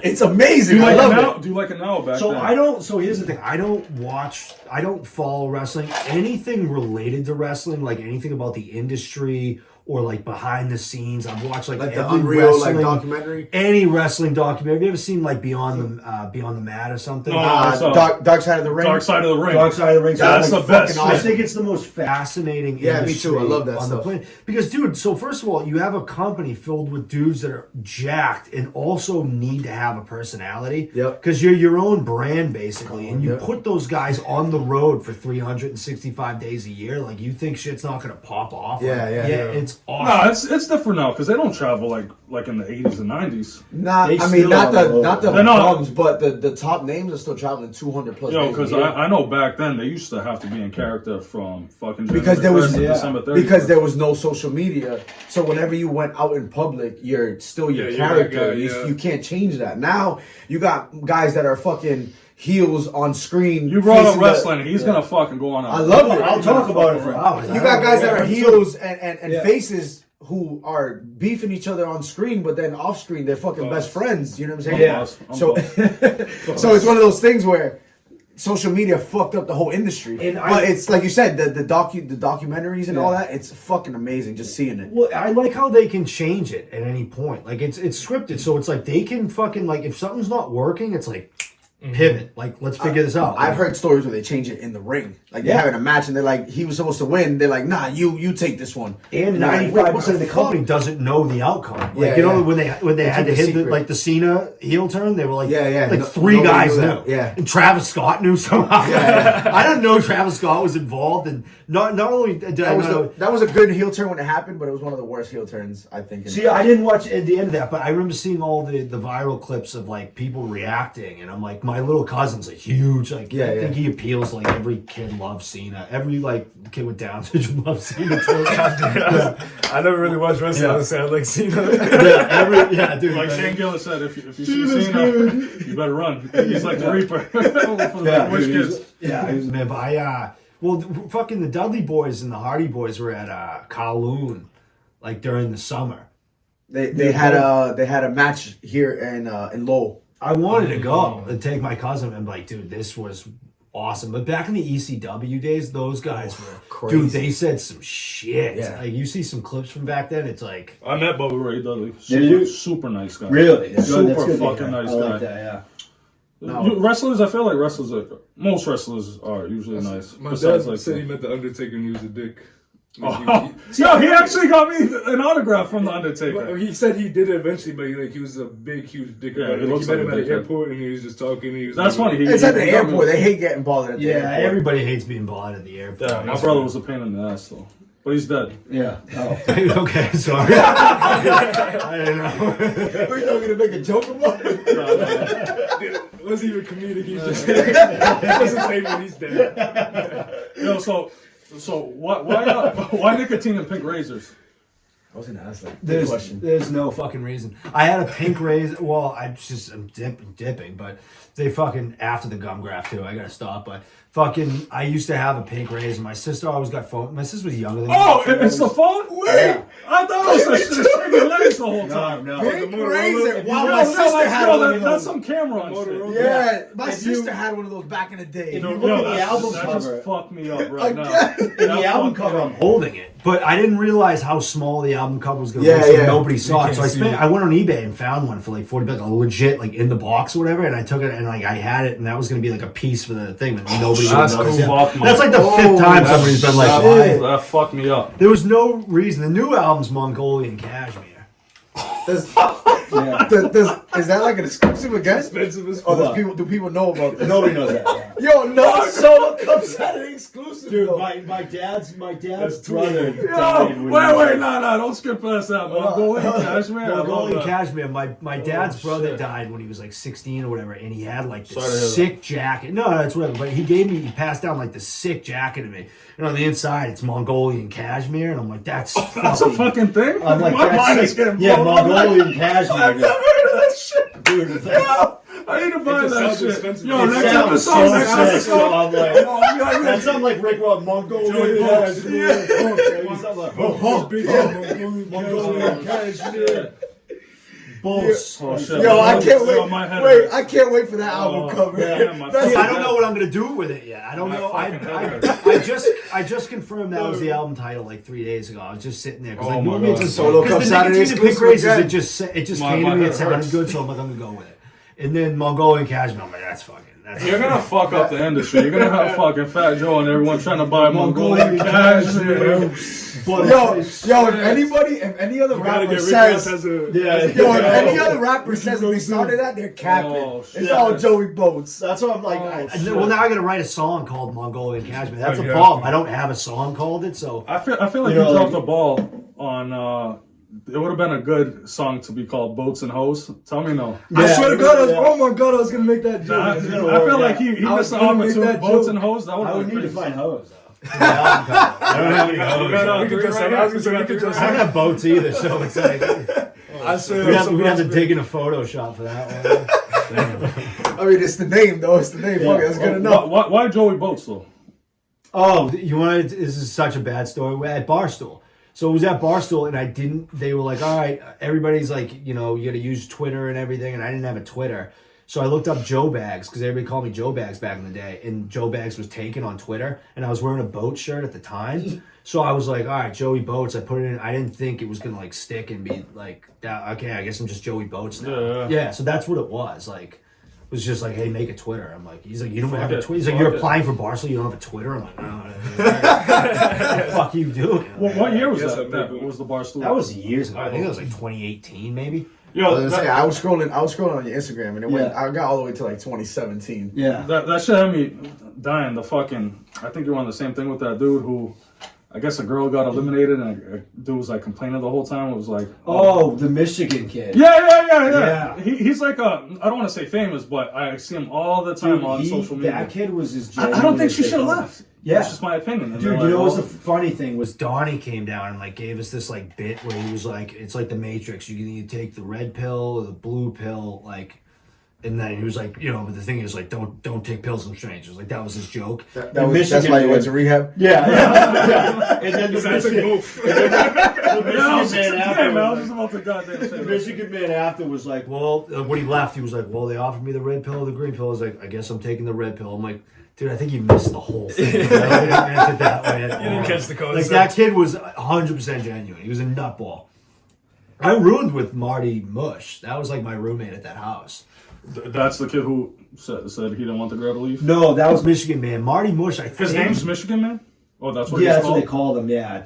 It's amazing. Do you I like it love now? it. Do you like it now or back So then? So here's the thing. I don't follow wrestling. Anything related to wrestling, like anything about the industry or like behind the scenes. I've watched like Like every the Unreal like wrestling, documentary. any wrestling documentary. Have you ever seen like Beyond the Mat or something? No, I saw Dark Side of the Ring. Dark Side of the Ring. Dark Side of the Ring. That's the best. I shit. think it's the most fascinating. Yeah, me industry too. I love that on the stuff. planet. Because, dude, so first of all, you have a company filled with dudes that are jacked and also need to have a personality. Yep. Because you're your own brand basically, and you Yep. put those guys on the road for 365 days a year. Like you think shit's not gonna pop off. Yeah, Like, yeah. It's awesome. No, it's different now because they don't travel like in the 80s and 90s. Not They I mean still not are the not the They're not. bums, but the top names are still traveling 200 plus. Yo, days a because year. I know back then they used to have to be in character from fucking January Because there was 1st to December 30th. because there was no social media, so whenever you went out in public, you're still your Yeah, you're that character. guy, yeah. You can't change that. Now you got guys that are fucking heels on screen. You brought up facing the- wrestling. He's gonna fucking go on. I love it. I'll talk about it for hours. You got guys that are heels and Yeah. faces who are beefing each other on screen, but then off screen they're fucking best friends. You know what I'm saying? Yeah. So, so it's one of those things where social media fucked up the whole industry. But it's like you said, the documentaries and all that. It's fucking amazing just seeing it. Well, I like how they can change it at any point. Like it's scripted, so it's like they can fucking like if something's not working, it's like pivot. Like, let's figure this out. I've heard stories where they change it in the ring. Like they're having a match and they're like, he was supposed to win. They're like, nah, you take this one. And they're like, wait, 95% of the company doesn't know the outcome. Like, Yeah, you know, yeah. when they had to hit secret. like the Cena heel turn, they were like, Yeah. like No- 3 nobody guys knew knew. that. Yeah. And Travis Scott knew somehow. Yeah. I didn't know Travis Scott was involved, and not only did I know. That was a good heel turn when it happened, but it was one of the worst heel turns, I think. See, I didn't watch at the end of that, but I remember seeing all the viral clips of like people reacting, and I'm like, my little cousin's a huge like. I think he appeals like every kid loves Cena. Every like kid with Down syndrome loves Cena too. I never really watched wrestling. I would say I like Cena. Dude. Like Shane Gillis said, if you see Cena, you better run. He's like the Reaper. For the Wish kids. Man, but fucking the Dudley Boys and the Hardy Boys were at Kowloon, like during the summer. They had a match here in Lowell. I wanted to go and take my cousin and be like, dude, this was awesome. But back in the ECW days, those guys were crazy. Dude, they said some shit. Yeah. Like you see some clips from back then, it's like I met Bubba Ray Dudley. you? Super nice guy. Really? That's Super good to fucking hear. nice I like guy. that, yeah. Wrestlers, I feel like most wrestlers are usually nice. My Besides, dad like, said he met the Undertaker and he was a dick. oh, yo, he actually got me an autograph from the Undertaker. He said he did it eventually, but he was a big, huge dick. Yeah, about he it. looks He met like him a at the dickhead. airport and he was just talking. He was That's like, funny. It's at the he- airport. They hate getting bothered at the yeah, airport. everybody hates being bothered at the airport. Yeah, my brother was a pain in the ass though, but he's dead. Yeah. Oh. Okay, sorry. I don't know. We're not gonna make a joke about it. It wasn't even comedic. He's just doesn't say when he's dead. Yo, so why nicotine and pink razors? I was gonna ask that. Good question. There's no fucking reason. I had a pink razor. Well, I'm dipping, but they fucking after the gum graft too. I gotta stop, but fucking, I used to have a pink razor. My sister always got phone. My sister was younger than me. Oh, it's the phone? Wait, I thought it was the string legs the whole time. No. Pink razor. Wow, Yo, my sister had one of that's those. some camera on shit. Yeah, my sister had one of those back in the day. If you look at the that album just cover, fucked me up right now. Again. in the album cover, I'm Holding it, but I didn't realize how small the album cover was gonna Yeah, be, so yeah. nobody saw it. So can't see it. I went on eBay and found one for like $40, like legit, like in the box or whatever, and I took it and like I had it, and that was gonna be like a piece for the thing that nobody would That's notice. cool. Fuck my- That's like the fifth time somebody's been like, that, why? that fucked me up. There was no reason. The new album's Mongolian Cashmere. Is that like an exclusive again? Expensive as Oh, fuck. do people know about this? nobody knows that. Yo, no solo comes out an exclusive. Dude, though. my dad's too brother late. died. when he Wait, was- no, don't skip past that. Mongolian Cashmere. I love Mongolian that. Cashmere. My dad's brother shit. died when he was like 16 or whatever, and he had like Sorry to hear this sick jacket. No, that's whatever. But he passed down like this sick jacket to me. And on the inside, it's Mongolian Cashmere, and I'm like, that's That's a fucking thing? I'm like, My mind that's is getting yeah, blown up. Mongolian Cashmere. I've never heard of that shit. Dude, it's like, I need to buy just that sounds shit. expensive. Yo, it next sounds episode, so next sick. episode. So I'm like, Oh, you like that sounds like Rick Ross, Mongolian Cashmere. Mongolian Cashmere. Bullshit. Oh, shit. Yo, I can't Yo, my head wait. hurts. I can't wait for that album cover. Yeah, my That's- I don't know what I'm gonna do with it yet. I don't know. I just confirmed that was the album title like 3 days ago. I was just sitting there because Oh like, my normally God. it's just Solo because Cup the Saturday nicotine and pink exclusive razors. again. It just My- came my to me. It head sounded hurts. good, so I'm like, I'm gonna go with it. And then Mongolian Cashmere. I'm like, that's fucking. That's You're gonna fuck up the industry. You're gonna have fucking Fat Joe and everyone trying to buy Mongolian Cashmere. Yo, if any other Gotta rapper get Rick Ross says, as a. Yeah, yo, if any other rapper says that they started that, they're capping. Oh, shit. It's all Joey Boats. that's what I'm like. well, now I gotta write a song called Mongolian Cashmere. That's the yeah. problem. I don't have a song called it, so I feel like You you know, dropped like- the ball on. It would have been a good song to be called "Boats and Hoes." Tell me no. I swear to God, yeah. oh my God, I was gonna make that joke. I gonna feel work, like he I was missed the gonna make opportunity. that Boats joke. and hoes. That would I would need to crazy. find hoes though. I don't have any We hoes. got, We could three just right say- I was gonna say, we now. could just I don't have boats either, so it's like I swear. we have to dig in a Photoshop for that one. I mean, it's the name though. It's the name. Fuck it, that's good enough. Why Joey Boats though? Oh, you wanted? This is such a bad story. We're at Barstool. So it was at Barstool, and I didn't. They were like, "All right, everybody's like, you know, you got to use Twitter and everything," and I didn't have a Twitter. So I looked up Joe Bags because everybody called me Joe Bags back in the day, and Joe Bags was taken on Twitter, and I was wearing a boat shirt at the time. So I was like, "All right, Joey Boats." I put it in. I didn't think it was gonna like stick and be like, "Okay, I guess I'm just Joey Boats now." Yeah. Yeah. So that's what it was like. was just like, hey, make a Twitter. I'm like, he's like, you don't have a it. Twitter. He's like, Fuck you're it. applying for Barcelona, you don't have a Twitter. I'm like, no. What the fuck are you doing? Well, what year was Yes, that? I That maybe. was the Barstool. That was years ago. I think it was like 2018, maybe. I was gonna say, I was scrolling on your Instagram, and it went. Yeah. I got all the way to like 2017. Yeah. That shit had me dying. The fucking. I think you're on the same thing with that dude who. I guess a girl got eliminated and a dude was like complaining the whole time. It was like, Oh, the Michigan kid. Yeah. He's like I don't want to say famous, but I see him all the time on social media. That kid was as I don't genuine think as she they should have come. left. Yeah. That's just my opinion. And Dude, they're you know like, what's the well, funny thing was Donnie came down and like gave us this like bit where he was like, it's like the Matrix. You can either take the red pill or the blue pill, like. And then he was like, but the thing is, like, don't take pills from strangers. Like, that was his joke. That's Michigan why you went kid. to rehab. Yeah. And then the That's a Michigan, move. I was Michigan just, man damn, man, I after was just about to goddamn say the that. Michigan man after was like, Well, when he left, he was like, well, they offered me the red pill or the green pill. I was like, I guess I'm taking the red pill. I'm like, dude, I think you missed the whole thing. I didn't answer that way at all. You didn't catch the concept. Like, that kid was 100% genuine. He was a nutball. I roomed with Marty Mush. That was like my roommate at that house. That's the kid who said he didn't want the girl to leave. no, that was Michigan man. Marty Mush, I think. His name's Michigan Man. Oh, that's what yeah, he's that's what they called. called him. Yeah,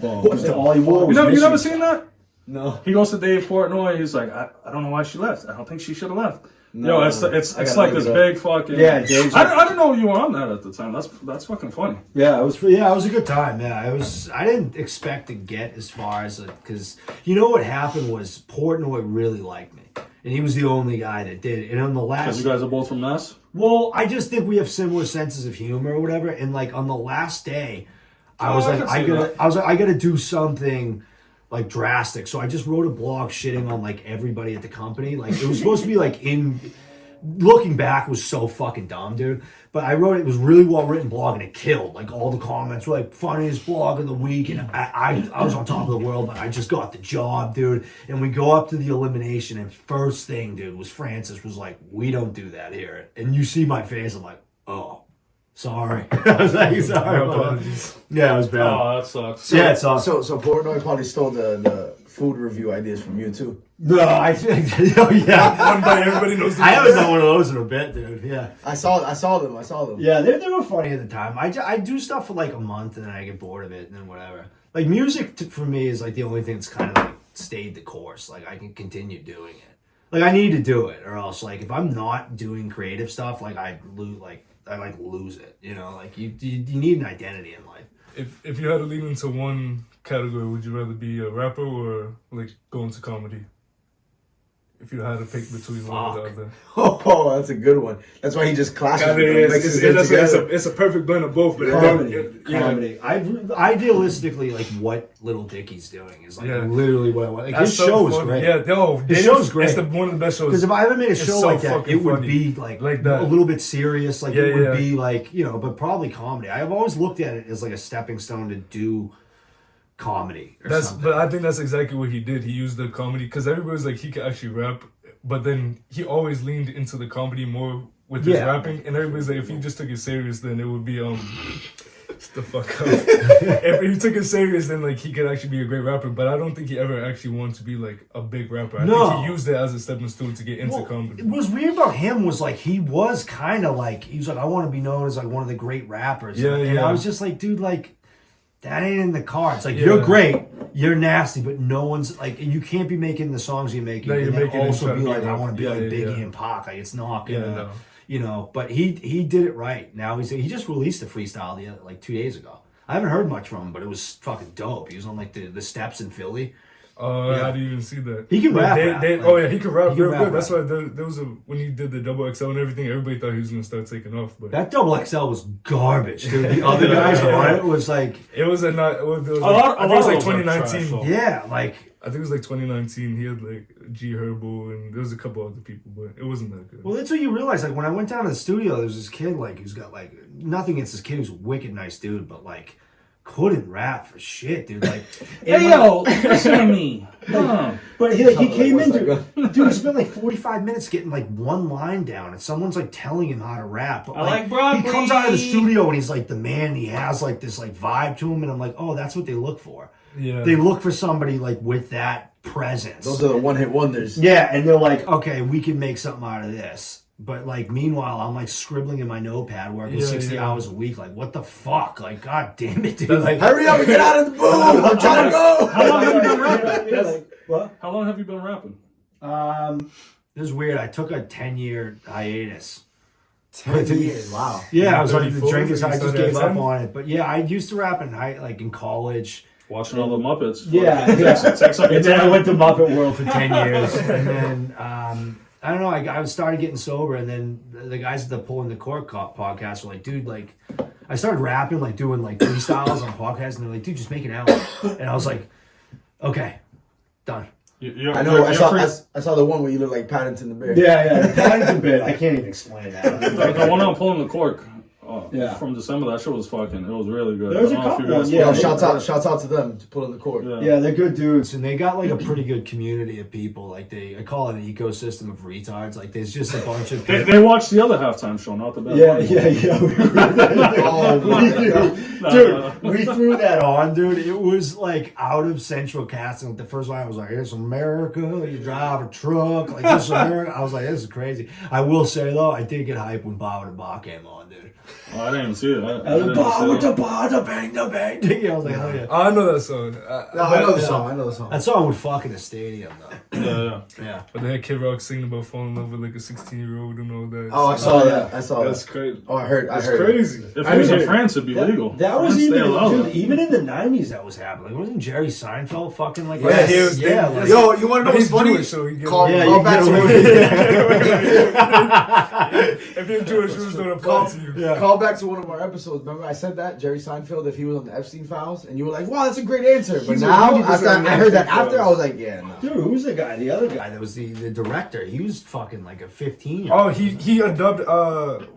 all he wore You was never Michigan. seen that? No. He goes to Dave Portnoy. He's like, I don't know why she left. I don't think she should have left. No, Yo, it's I like gotta this look it up. big fucking. Yeah, Dave's I like- didn't know you were on that at the time. That's fucking funny. Yeah, it was. It was a good time. Yeah, I didn't expect to get as far as it, because what happened was Portnoy really liked me, and he was the only guy that did it. And on the Because last, you guys are both from Mass. well, I just think we have similar senses of humor or whatever. And like on the last day, I was I like, can see I gotta do something like drastic. So I just wrote a blog shitting on like everybody at the company. Like it was supposed to be like looking back was so fucking dumb, dude. But I wrote it was really well written blog and it killed. Like all the comments were like funniest blog of the week, and I was on top of the world, but I just got the job, dude. And we go up to the elimination, and first thing, dude, was Francis was like, "We don't do that here." And you see my face, I'm like, "Oh, sorry." I was like, "Sorry." My apologies. Yeah, it was bad. Oh, that sucks. Yeah, it's awesome. So Portnoy probably stole the food review ideas from you too. No, I think, yeah. One bite, everybody knows the I haven't done one of those in a bit, dude. Yeah. I saw them. Yeah, they were funny at the time. I do stuff for like a month and then I get bored of it and then whatever. Like music for me is like the only thing that's kind of like stayed the course. Like I can continue doing it. Like I need to do it or else like if I'm not doing creative stuff, like I lose it. Like you need an identity in life. If you had to lean into one category, would you rather be a rapper or like go into comedy? If you had to pick between one or the other. Oh, that's a good one. That's why he just clashes with them, mixes them It's together. a perfect blend of both. But Comedy. Idealistically, like what Little Dickie's doing is like Yeah. literally what I want. Like That's his so show is funny. great. Yeah, His show's great. It's one of the best shows. Because if I ever made a It's show so like that, fucking it would funny. be like that. a little bit serious. Like it Yeah, would yeah. be like, but probably comedy. I've always looked at it as like a stepping stone to do comedy or something. But I think that's exactly what he did. He used the comedy because everybody's like he could actually rap, but then he always leaned into the comedy more with his Yeah. rapping, and everybody's like if he just took it serious, then it would be shut the fuck up. If he took it serious, then like he could actually be a great rapper. But I don't think he ever actually wanted to be like a big rapper. I think he used it as a stepping stone to get into comedy. What was weird about him was like he was kind of like he was like I want to be known as like one of the great rappers. Yeah, and yeah. I was just like, dude, like that ain't in the cards. Like you're great, you're nasty, but no one's like you can't be making the songs you're making. No, you're and then making it also trying be to be like I rap. want to be Yeah, like yeah, Biggie yeah. and Pac. Like it's not Yeah, gonna, no. But he did it right. Now he just released a freestyle like 2 days ago. I haven't heard much from him, but it was fucking dope. He was on like the steps in Philly. I didn't even see that. He can But rap. he can rap He can real rap, good. That's rap. why there was when he did the double XL and everything, everybody thought he was gonna start taking off. But That double XL was garbage, dude. The other guys on it was like, it was a not. It was, lot- I a think it was lot like of those are 2019. trash, yeah, like. I think it was like 2019. He had like G Herbo and there was a couple other people, but it wasn't that good. Well, that's what you realize. Like when I went down to the studio, there was this kid like who's got like nothing against this kid who's a wicked nice dude, but like couldn't rap for shit, dude. Like, Hey yo, listen to me. but he came in, dude. He spent like 45 minutes getting like one line down, and someone's like telling him how to rap. But, like broccoli. He comes out of the studio and he's like the man. And he has like this like vibe to him, and I'm like, oh, that's what they look for. Yeah. They look for somebody like with that presence. Those are the one-hit wonders. Yeah, and they're like, okay, we can make something out of this. But like, meanwhile, I'm like scribbling in my notepad, working 60 hours a week. Like, what the fuck? Like, god damn it, dude! Like, hurry up and get out of the booth. I'm trying to go. How long have you been rapping? Like, what? How long have you been rapping? this is weird. I took a 10-year hiatus. 10 years. Wow. Yeah, I was like the 34, drinking, so I you just started gave at up 10? on it. But yeah, I used to rap in in college. Watching all the Muppets. Yeah. Takes up your And then I time. went to Muppet World for 10 years. And then, I don't know, I started getting sober. And then the guys at the Pulling the Cork podcast were like, dude, like, I started rapping, like, doing, like, freestyles on podcasts. And they're like, dude, just make an album. And I was like, okay, done. I know. I saw the one where you look like Paddington the Bear. Yeah, the Paddington bit. I can't even explain that. The one on Pulling the Cork Yeah. from December, that show was fucking, it was really good. There's I a don't know if couple you guys ones, Yo, yeah. shouts out to them to put in the court. Yeah, they're good dudes. And they got like a pretty good community of people. Like I call it an ecosystem of retards. Like there's just a bunch of people. They watched the other halftime show, not the bad Yeah. Dude, we threw that on, dude. It was like out of Central Casting. The first line was like, "It's America. You drive a truck. Like this is America." I was like, "This is crazy." I will say though, I did get hyped when Bar with the Bar came on, dude. Oh, I didn't even see it. I didn't Bar with see the it. bar, the bang, the bang. Yeah, I was like, hell yeah. I know that song. No, I know the song. I know the song. That song would fuck in a stadium though. Yeah. Yeah. But they had Kid Rock singing about falling in love with like a 16-year-old and all that. Oh, I saw that. I saw That's that. crazy. Oh, I heard. That's I heard. crazy. If it was in France, it'd be legal. That was France, even, they allow dude, that. even in the 90s that was happening. Wasn't Jerry Seinfeld fucking like Yes. he was- yeah, they- like, Yo, you want to know But what's he's funny? Jewish, so he gets- Call yeah, call you back get to If you're Jewish, rules don't apply to you. Yeah. Call back to one of our episodes. Remember, I said that Jerry Seinfeld, if he was on the Epstein files, and you were like, "Wow, that's a great answer." But He's now, 100% after I heard that Epstein after, I was like, "Yeah, no." Dude, who's the guy? The other guy. That was the director. He was fucking like a 15. Oh, he adopted,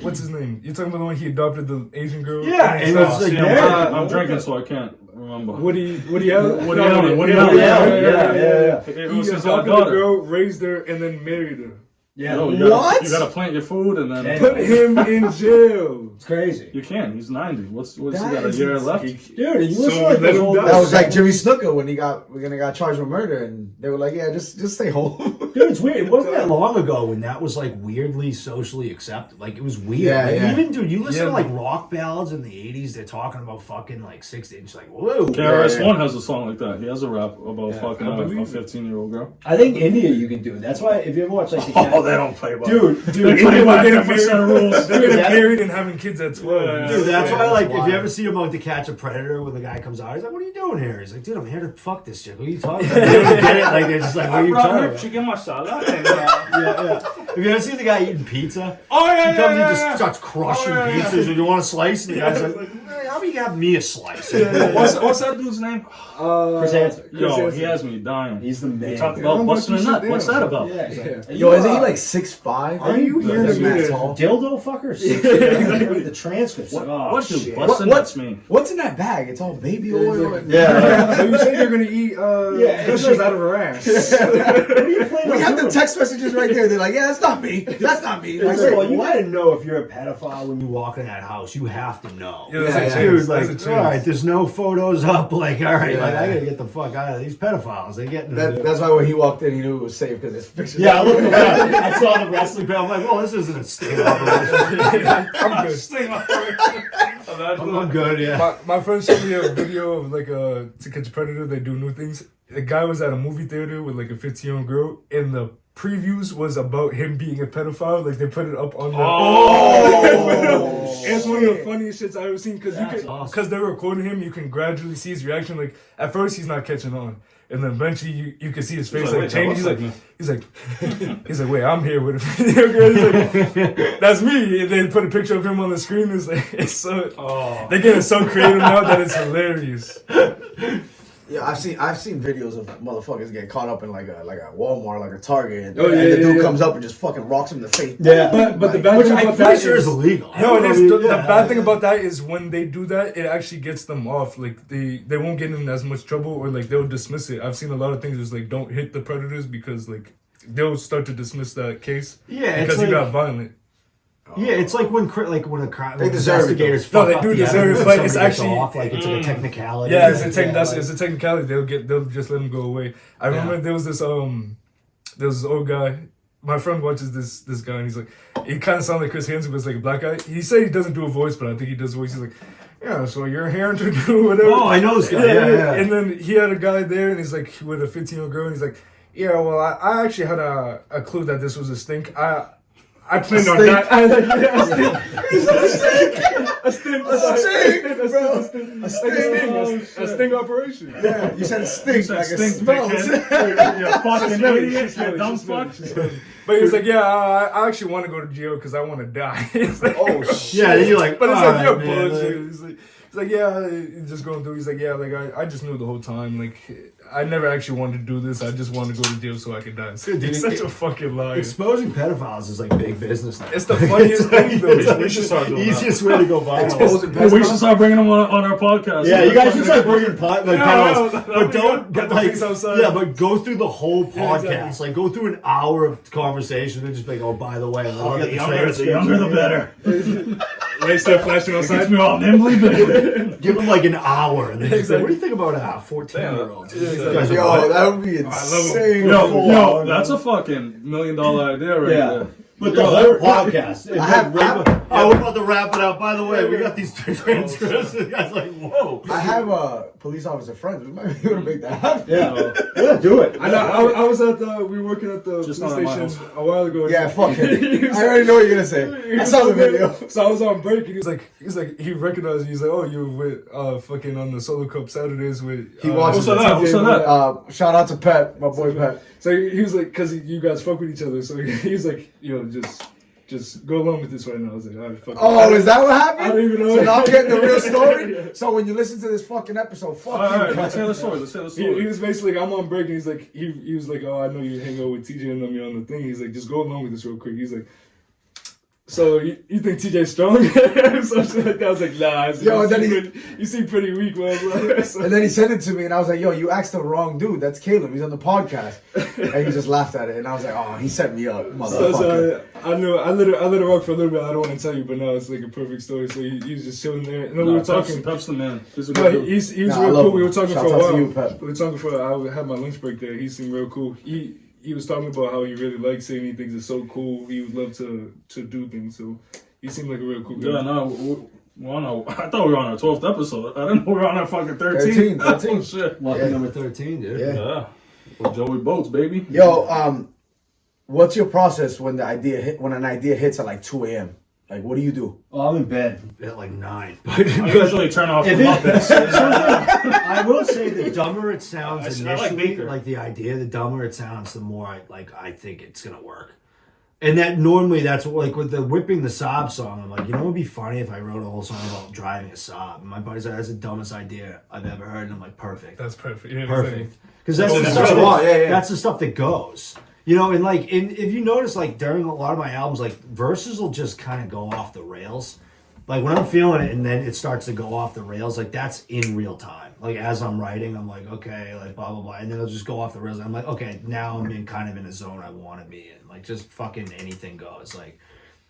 what's his name? You're talking about the one he adopted the Asian girl? Yeah, And it he was started- like See, there. I'm drinking, so I can't remember. Woody Allen? Woody Allen. Yeah. It He was his adopted a daughter. girl, raised her, and then married her. Yeah. No, What? You gotta plant your food and then Yeah. Put him in jail. It's crazy. you can. He's 90. What's he That got a is year insane. left? Dude, you So listen like let those him old die. That was like Jimmy Snooker when he got charged with murder, and they were like, "Yeah, just stay home." Dude, it's weird. It wasn't that long ago when that was like weirdly socially accepted. Like it was weird. Yeah, Like, yeah. even dude, you listen to Yeah. like rock ballads in the 80s, they're talking about fucking like 6-inch. Like, whoa. KRS-One has a song like that. He has a rap about fucking I a believe it. 15-year-old girl. I think India you can do it. That's why if you ever watch like the Oh, they don't play by dude, They play by a different set of rules. They're getting that- married and having kids at 12. Dude, that's Yeah, why, like, that's if wild. you ever see him on To Catch a Predator when the guy comes out, he's like, "What are you doing here?" He's like, "Dude, I'm here to fuck this chick. What are you talking about?" They don't get it. Like, they're just like, "What are you talking about?" chicken masala. Yeah. Have you ever seen the guy eating pizza? Oh yeah, He comes and just starts crushing pizzas. And you want a slice? And the guy's like, "Hey, how about you have me a slice?" What's that dude's name? Chris Hansen. Yo, he has me dying. He's the man. He talked dude. about busting a nut. What's that about? Yeah, exactly. Yo, isn't he like 6'5"? Are you hearing That's me? mad tall. Dildo fucker? 60. The transcripts. What, Oh, what do shit. busting nuts mean? What's in that bag? It's all baby oil. and- Yeah. So you say you're gonna eat Yeah, it's gushers like- out of her ass? What are you playing We on have the Zoom? text messages right there. They're like, "Yeah, that's not me. That's not me." Like, First wait, of all, you what? gotta know if you're a pedophile When you walk in that house, you have to know. Yeah, that's Yeah, a yeah. chance. Dude, That's like, a chance. all right, there's no photos up. Like, all right, Yeah. like, I gotta get the fuck out of these pedophiles. They get That's why when he walked in, he knew it was safe because his pictures. Yeah, I looked around. I saw the wrestling belt. I'm like, well, this isn't a sting operation. I'm good. I'm good, yeah. My friend showed me a video of like To Catch a Predator. They do new things. The guy was at a movie theater with like a 15-year-old girl, and the previews was about him being a pedophile. Like they put it up on the. It's one of the funniest shits I've ever seen because awesome. they're recording him. You can gradually see his reaction. Like at first he's not catching on, and then eventually you can see his face like, like wait, change. that He's like, wait, I'm here with a video girl. He's like, that's me. And they put a picture of him on the screen. It's like it's so. They're getting so creative now that it's hilarious. Yeah, I've seen videos of motherfuckers get caught up in like a Walmart, like a Target, and, Oh, yeah, and the yeah, dude yeah. comes up and just fucking rocks him in the face. Yeah. But the bad Which thing I'm about pretty that sure is illegal. No, it is. The Yeah. bad thing about that is when they do that, it actually gets them off. Like they won't get in as much trouble, or like they'll dismiss it. I've seen a lot of things that's like don't hit the predators because like they'll start to dismiss that case. Yeah, it's because you like- got violent. Yeah, it's like when a crime They deserve it, investigators though. fuck No, they up do the deserve evidence it, and but somebody it's gets actually- off, like it's like a technicality. Yeah, it's a like- it's a technicality. They'll just let them go away. I remember there was this old guy. my friend watches this guy, and he's like, he kind of sounds like Chris Hansen, but it's like a black guy. He said he doesn't do a voice, but I think he does a voice. He's like, yeah, so you're here to do whatever. Oh, I know this guy. Yeah. And then he had a guy there, and he's like with a 15-year-old girl, and he's like, yeah, well, I actually had a clue that this was a stink. I planned on that. A sting operation. Yeah, you said stink. said like stink, it smells. You fucking idiot. You dumb fuck. But he was like, yeah, I actually want to go to jail because I want to die. Like, Oh shit. Yeah, then you're like, but it's like, you're man, bullshit. He's like, yeah, he's just going through. He's like, yeah, like I just knew the whole time. Like, I never actually wanted to do this. I just wanted to go to jail so I could die. He's such a fucking liar. Exposing pedophiles is like big business now. It's the funniest thing, though. We should start doing Easiest way to go viral. that. We should start bringing them on our podcast. Yeah, you guys should start bringing pedophiles, no, but don't get the like police outside. yeah, but go through the whole podcast. exactly. Like go through an hour of conversation and just be like, oh, by the way, The younger the better. They start flashing Gets outside. me all nimbly, baby. give them like an hour and then just like, Exactly. what do you think about 14-year-olds? exactly. Yo, that would be insane. Yo, that's a fucking $1 million idea right there. But the whole podcast. We're about to wrap it up. By the way, we got these transcripts. The guy's like, whoa. I have police officer friends. We might be able to make that happen. Yeah, do it. I was at we were working at the Just police not at my station house. a while ago. Yeah, fuck it. I already know what you're gonna say. I saw the video. So I was on break, and he's like, he recognized me. He's like, oh, you were with fucking on the Solo Cup Saturdays with. He watches what's that? What's that? Shout out to Pep, my boy Pep. So he was like, cause you guys fuck with each other. So he was like, yo, just go along with this right now. I was like, all right, fuck. Oh, is that what happened? I don't even know. So now I'm getting the real story. So when you listen to this fucking episode, fuck All right, you. let's hear the story. He was basically like, I'm on break, and he's like, he was like, oh, I know you hang out with TJ and them, you're on the thing. He's like, just go along with this real quick. He's like, so you think TJ's strong? Something like that. I was like, nah. I said, Yo, and then you seem pretty weak, man. So, And then he sent it to me, and I was like, yo, you asked the wrong dude. That's Caleb. He's on the podcast. And he just laughed at it, and I was like, oh, he set me up, motherfucker. so I knew I let it rock for a little bit. I don't want to tell you, but now it's like a perfect story. So he was just chilling there, and then we were talking. Pep's the man. He's a No, good dude. he was Nah, I real love cool. We him. were talking Shout for a out to while. you, Pep. We were talking I had my lunch break there. He seemed real cool. He was talking about how he really likes saying he thinks it's so cool. He would love to do things. So he seemed like a real cool guy. Yeah, no, I thought we were on our 12th episode. I didn't know we were on our fucking 13. 13. Oh, shit. Lucky number 13, dude. Yeah. Yeah. With Joey Boats, baby. Yo, what's your process when an idea hits at like 2 a.m.? Like, what do you do? Oh, I'm in bed. At like 9. I usually turn off the If it- Muppets. I will say the dumber it sounds I like initially, Baker. like the idea, the dumber it sounds, the more I think it's gonna work. And that normally that's like with the whipping the sob song. I'm like, you know, it would be funny if I wrote a whole song about driving a sob. And my buddy's like, that's the dumbest idea I've ever heard. And I'm like, perfect, That's perfect. Yeah, perfect, because that's Oh, the that's stuff. right. Yeah. That's the stuff that goes. You know, and like, if you notice, like during a lot of my albums, like verses will just kind of go off the rails. Like when I'm feeling it, and then it starts to go off the rails. Like that's in real time. Like as I'm writing, I'm like, okay, like blah blah blah, and then it'll just go off the rails. And I'm like, okay, now I'm in kind of in a zone I want to be in. Like just fucking anything goes. Like,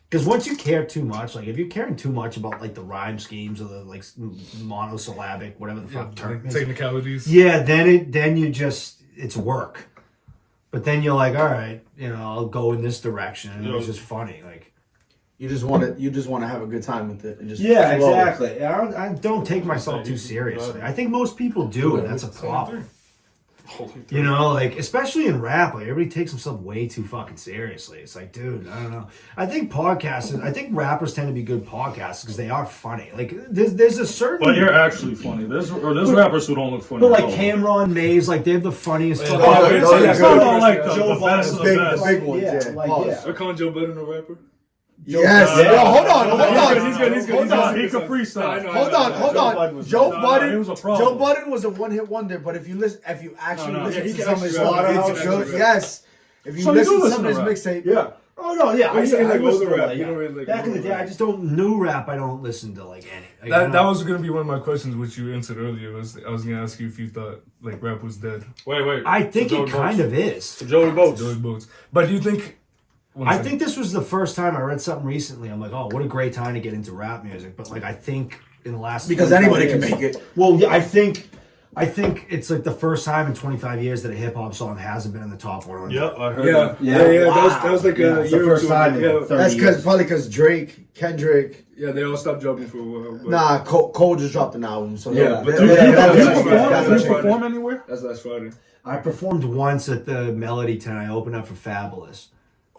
because once you care too much, like if you're caring too much about like the rhyme schemes or the like monosyllabic, whatever the fuck term is, technicalities. yeah, then you just it's work. But then you're like, all right, you know, I'll go in this direction, and it's just funny, like. You just want to have a good time with it and just Yeah, flow. exactly. I don't take myself too seriously. I think most people do, and that's a problem. You know, like especially in rap, like everybody takes themselves way too fucking seriously. It's like, dude, I don't know. I think rappers tend to be good podcasters because they are funny. Like there's a certain. But you're actually funny. There's rappers who don't look funny. But at like all. Cameron, Maze, like they have the funniest. Oh, fucking- it's those are it's good. not like the Joe best of the Big, best. the big ones, Yeah, yeah. like, Pause. yeah. We're calling Joe Budden a rapper. Yes. Yeah. Yo, hold on. He's good. Hold on. He can freestyle. Hold on. Joe Budden was Joe good. Budden. he was a problem. Joe Budden was a one-hit wonder, but if you actually No, listen he to can some of his actually rap. songs, He it's can good. actually Yes. If you So you do listen to listen some of his to rap. mixtape, Yeah. Oh no, yeah. Are you saying like listen older to rap? that, You yeah. don't really like Back in the older day, I rap. just don't new rap. I don't listen to like any. Like, That was gonna be one of my questions, which you answered earlier. I was gonna ask you if you thought like rap was dead. Wait. I think So it Joey kind Boats. of is. Joey Boats. Joey Boats. But do you think? I think this was the first time I read something recently. I'm like, oh, what a great time to get into rap music. But like, I think in the last because 24 anybody can years- make it. Well, yeah, I think I think it's like the first time in 25 years that a hip hop song hasn't been in the top 100. Yep, I heard Yeah, that. yeah. Wow. That was like a It's the year or first two time in ago. 30 That's years. probably because Drake, Kendrick. Yeah, they all stopped dropping for a while. But Nah, Cole just dropped an album. So Yeah, but that- do that- you that- perform? that- Do you that- perform anywhere? that's last Friday. I performed once at the Melody Tent. I opened up for Fabulous.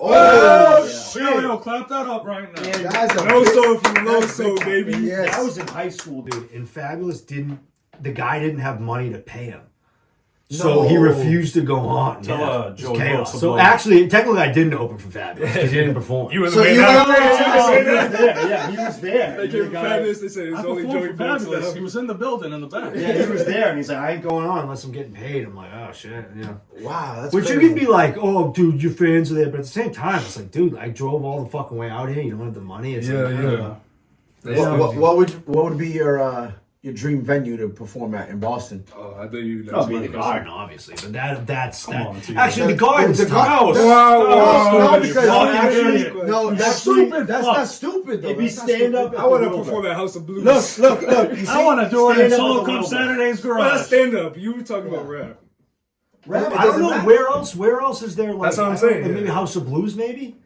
Oh, shit. Yo, clap that up right now. That's a No big- soul if you know that's soul, big- baby. Yes. I was in high school, dude, and Fabulous the guy didn't have money to pay him. So he refused to go on. Tell, It's Joe chaos. Wilkes to So blow. actually, technically, I didn't open for Fabulous because he didn't perform. You were the So main you act. were the main act. Yeah, he was there. They gave him Fabulous. They said it's I only performed Joey for Fox Fabulous. left. He was in the building in the back. Yeah, he was there, and he's like, I ain't going on unless I'm getting paid. I'm like, oh shit, yeah. Wow, that's Which crazy. you can be like, oh, dude, your fans are there, but at the same time, it's like, dude, I drove all the fucking way out here. You don't have the money. It's Yeah, like, yeah. That's What would be your dream venue to perform at in Boston? Oh, I thought you. Oh, be the Garden, obviously, but that's Come that. on, T. Actually, the Garden's The tough. No, you because fucking actually, idiot. no, that's stupid That's fuck. not stupid though. It'd be That's not stand stupid. up. I want to perform at House of Blues. Look. You see, I want to do it in Stand up Solo with a Club little Saturday's Well, that's Garage. stand up. You were talking about rap. rap, it I don't doesn't know matter. where else is there. Like, That's what I'm I don't know, saying, Maybe yeah. House of Blues, maybe.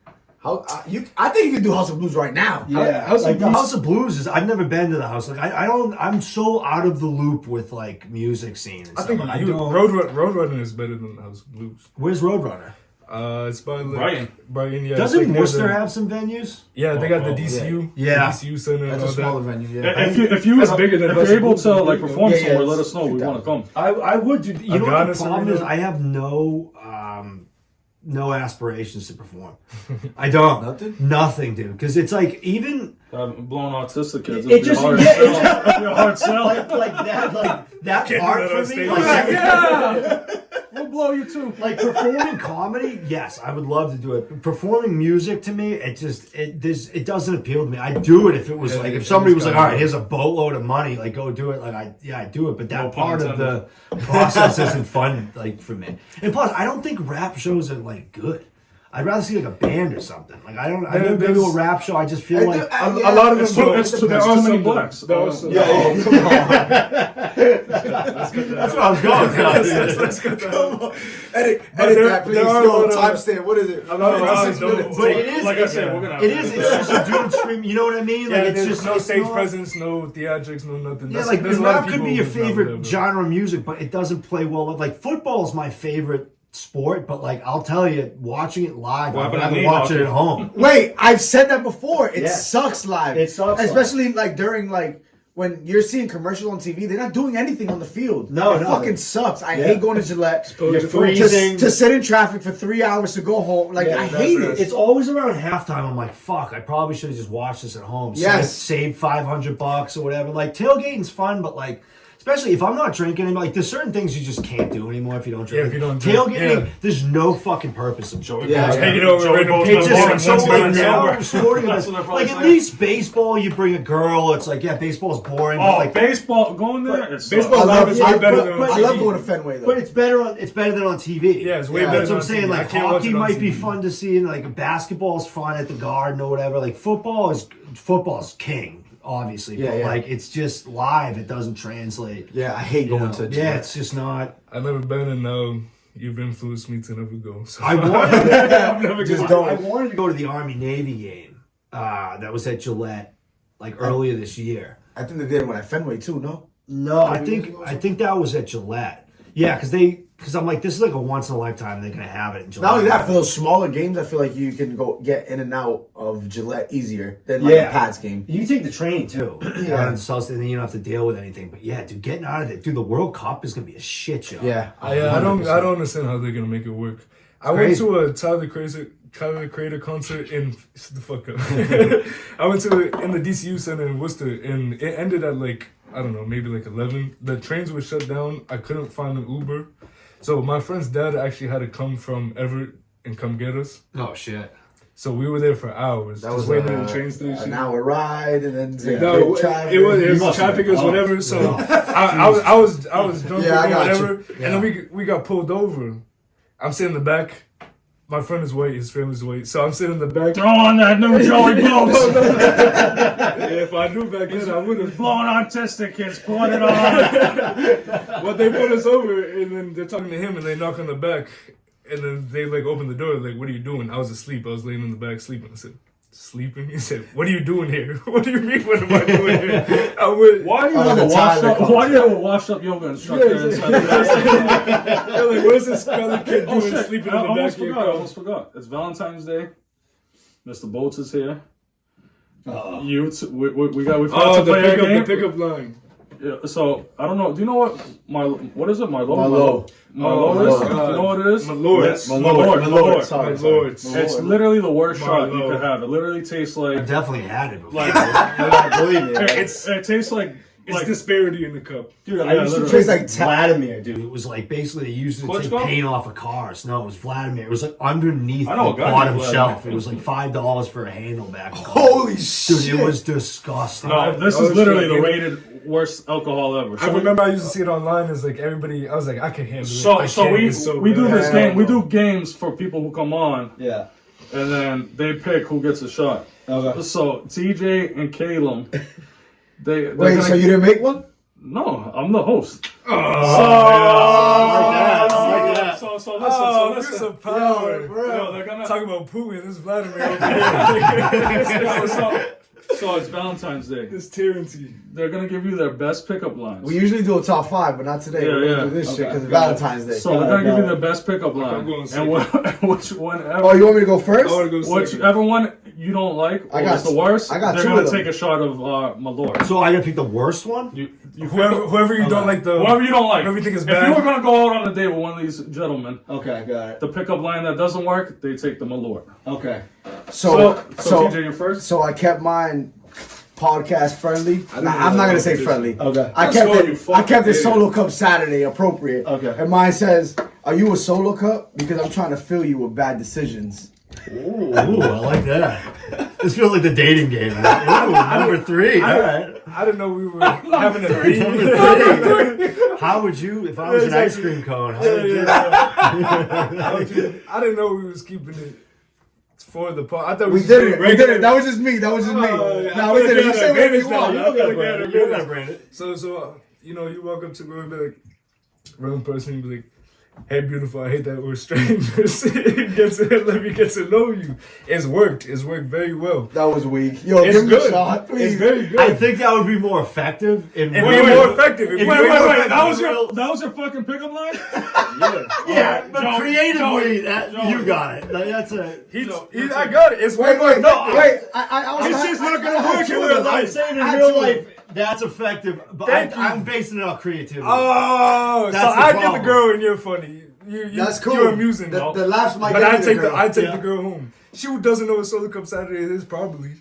I think you can do House of Blues right now. Yeah, House of like The Blues. House of Blues is. I've never been to the house. Like I don't. I'm so out of the loop with like music scene. And I stuff. think Roadrunner is better than House of Blues. Where's Roadrunner? It's by like, Brighton. Brighton, yeah. Doesn't it's like Worcester near the- have some venues? Yeah, they got the Oh, DCU. yeah. The DCU Center. That's and a all smaller that. venue. Yeah. If That's bigger than if House you're of able Blues. to like perform Yeah, somewhere, it's let us know. We 2,000. want to come. I would do. You know what the Adonis problem Arena? is? I have no aspirations to perform. I don't. Nothing, dude. Because it's like even Blowing autistic kids. It just hard yeah, sell. it's just It'd be a hard sell. like that Can't do part that for on me. stage. Like, Yeah, we'll blow you too. like performing comedy, yes, I would love to do it. But performing music to me, it doesn't appeal to me. I'd do it if it was Yeah, like if it's somebody was kinda like, all right, good. here's a boatload of money, like go do it. Like I'd do it. But that No pun part of intended. the process isn't fun, like for me. And plus, I don't think rap shows are like good. I'd rather see like a band or something. Like I've never been to a rap show. I just feel like A lot of them. It's too there are many some blacks. There are some. that's what I was going. Let's get that. Edit there- that, please. there are a Yo, lot of- timestamp. What is it? A lot of It's rappers 6 don't. minutes. But it is. Like I said, we're gonna. It is. It's just a dude screaming. You know what I mean? Yeah, Like it's there's just no it's stage not- presence, no theatrics, no nothing. Yeah, like there's a lot of rap could people be your who's not favorite whatever. genre of music, but it doesn't play well. Like football is my favorite sport, but like I'll tell you, watching it live, What I'd happened to rather me, watch it Hockey? at home. Wait, I've said that before. It Yeah. sucks live. It sucks live. especially like during like when you're seeing commercials on TV. They're not doing anything on the field. No, it no. fucking sucks. I hate going to Gillette. You're To, freezing. to sit in traffic for 3 hours to go home. Like Yeah, I that's hate right. it. It's always around halftime. I'm like, fuck, I probably should have just watched this at home. Yes. Save $500 or whatever. Like tailgating's fun, but like. Especially if I'm not drinking, and like there's certain things you just can't do anymore if you don't drink. Yeah, if you don't drink, Tailgating, yeah. there's no fucking purpose of joy. Yeah, Take it over. random It's people. just so Once you're like now sober. I'm sorting That's this. what they're probably Like at saying. least baseball, you bring a girl. It's like yeah, baseball's boring. Oh, but like baseball going there. It's baseball I love, live is way better than on I love TV. going to Fenway though. But it's better than on TV. Yeah, it's way Yeah, better. That's what I'm than saying. on TV. Like I can't watch hockey it on might be TV. fun to see, and like basketball's fun at the Garden or whatever. Like football's king, obviously. Yeah, but yeah. like it's just live. It doesn't translate. yeah, I hate You going know? to Yeah, Gillette. it's just not. I've never been, and now you've influenced me to never go. So I wanted. I'm never Just gonna. don't. I wanted to go to the Army Navy game. That was at Gillette, like earlier this year. I think they did it when at Fenway too. No. No, I think that was at Gillette. Yeah, because I'm like, this is like a once in a lifetime. They're gonna have it in Gillette. Not only that, for those smaller games, I feel like you can go get in and out of Gillette easier than like a Pats game. You can take the train too. Yeah. And then you don't have to deal with anything. But yeah, dude, getting out of there, dude, the World Cup is gonna be a shit show. Yeah, I don't understand how they're gonna make it work. I went crazy. to a Tyler Creator concert in shut the fuck up. I went to in the DCU Center in Worcester, and it ended at like I don't know, maybe like 11. The trains were shut down. I couldn't find an Uber, so my friend's dad actually had to come from Everett and come get us. Oh shit. So we were there for hours, that just was waiting in the train station. an hour ride, and then No, traffic. it was must traffic, have it was been whatever. So I was drunk Yeah, I or got whatever, you. and then we got pulled over. I'm sitting in the back. my friend is white, his family's white, so I'm sitting in the back. Throw on that new Joey Boats. If I knew back then, I would have. Blowing artistic kids, put it on. But they put us over, and then they're talking to him, and they knock on the back, and then they like open the door, like, "What are you doing?" I was asleep. I was laying in the back sleeping. I said, "Sleeping?" He said, "What are you doing here?" "What do you mean? What am I doing here?" I went, Why do you Oh, have the a washed up? Tyler Why do you have a washed up yoga instructor inside the back? they're like, "What is this colored kid Oh doing shit! sleeping I in the back almost of your forgot. I car?" almost forgot. It's Valentine's Day. Mr. Boats is here. Youths, we forgot Oh, to play a game. the pickup line. Yeah, so I don't know. Do you know what is it? Marlo. Marlo. Marlo is. Do you know what it is? My lord. Yes. My lord. My Sorry. lord. It's literally the worst shot you Marlo. could have. It literally tastes I like definitely had it before. Believe me. it tastes like It's disparity in the cup. Dude, Yeah, I used to literally. drink Tastes like Vladimir, dude. It was like basically they used it to take Klitschko? paint off of cars. No, it was Vladimir. It was like underneath I know the a guy bottom named shelf. Vladimir. It was like $5 for a handle back. Holy Dude, shit! it was disgusting. no. This Oh, is literally shit. the rated worst alcohol ever. I remember I used to see it online. It's like everybody. I was like, I can handle it. So we do this bad. game. We do games for people who come on, Yeah. and then they pick who gets a shot. Okay. So TJ and Caleb, they're Wait, gonna- so you didn't make one? No, I'm the host. So listen. Oh, So this is listen. a power. Yo, they're gonna Talk about Putin. This is Vladimir over here. so it's Valentine's Day. This tyranny. They're gonna give you their best pickup lines. We usually do a top 5, but not today. Yeah, We're gonna yeah. do this shit Okay. because it's Valentine's Day. So they're gonna give you their best pickup line, I'm going and second. whichever Oh, you want me to go first? I want to go second. whichever one you don't like I or got is the worst, I got they're two gonna of them. take a shot of my lord. So I gotta pick the worst one? Whoever you don't like the Whoever you don't like. whoever you think is If bad. you were gonna go out on a date with one of these gentlemen, Okay, got it. the pickup line that doesn't work, they take the my lord. Okay. So So TJ, you're first. I kept mine podcast friendly. I'm not gonna say friendly. Okay. I Let's kept go, it. you I fucking kept it idiot. Solo Cup Saturday appropriate. Okay. And mine says, "Are you a solo cup? Because I'm trying to fill you with bad decisions." Ooh, I like that. This feels like the dating game. Ooh, number 3. All right. I didn't know we were having a theme. How would you, if I was an ice cream cone, how would you? I didn't know we was keeping it for the part. I thought We was did just it. We did it. That was just me. yeah. Nah, we did it. You say whatever you want. You don't gotta brand it. So you know, you walk up to me and be like, random person, be like, "Hey, beautiful, I hate that we're strangers." Let me get to know you. It's worked. It's worked very well. That was weak. Yo, It's give me a good. shot, please. It's very good. I think that would be more effective. It'd be more effective. It'd be Wait, way more effective. that was your fucking pickup line? Yeah, but Joe, creatively, Joe. you got it. That's a. I got it. It's way Wait, more wait, effective. wait. I was. It's just not gonna I had work two in of real them. I'm saying in I had real two. life, that's effective, but Thank you. I'm basing it on creativity. Oh, That's so the I get the problem. girl and you're funny. You That's cool. You're amusing. The laughs might but get I me take girl. I take the girl home. She who doesn't know what Solo Cup Saturday is probably.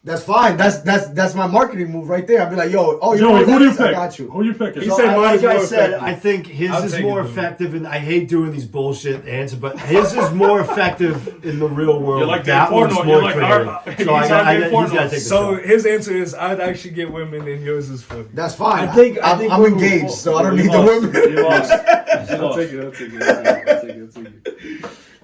That's fine. That's my marketing move right there. I'll be like, yo, oh, you know Joey, what who that do you is? I pick? got you. Who you picking? He said mine like is I more said, effective. I think his I'll is take more it, though. effective, and I hate doing these bullshit answers, but his is more effective in the real world. You're like that gay one's porno. more You're like creative. So he's on gay he's porno. got to take the So shot. his answer is I'd actually get women and yours is funny. That's fine. I think I'm we were engaged, full. so I don't You need the lost. women. You lost. I'll take it.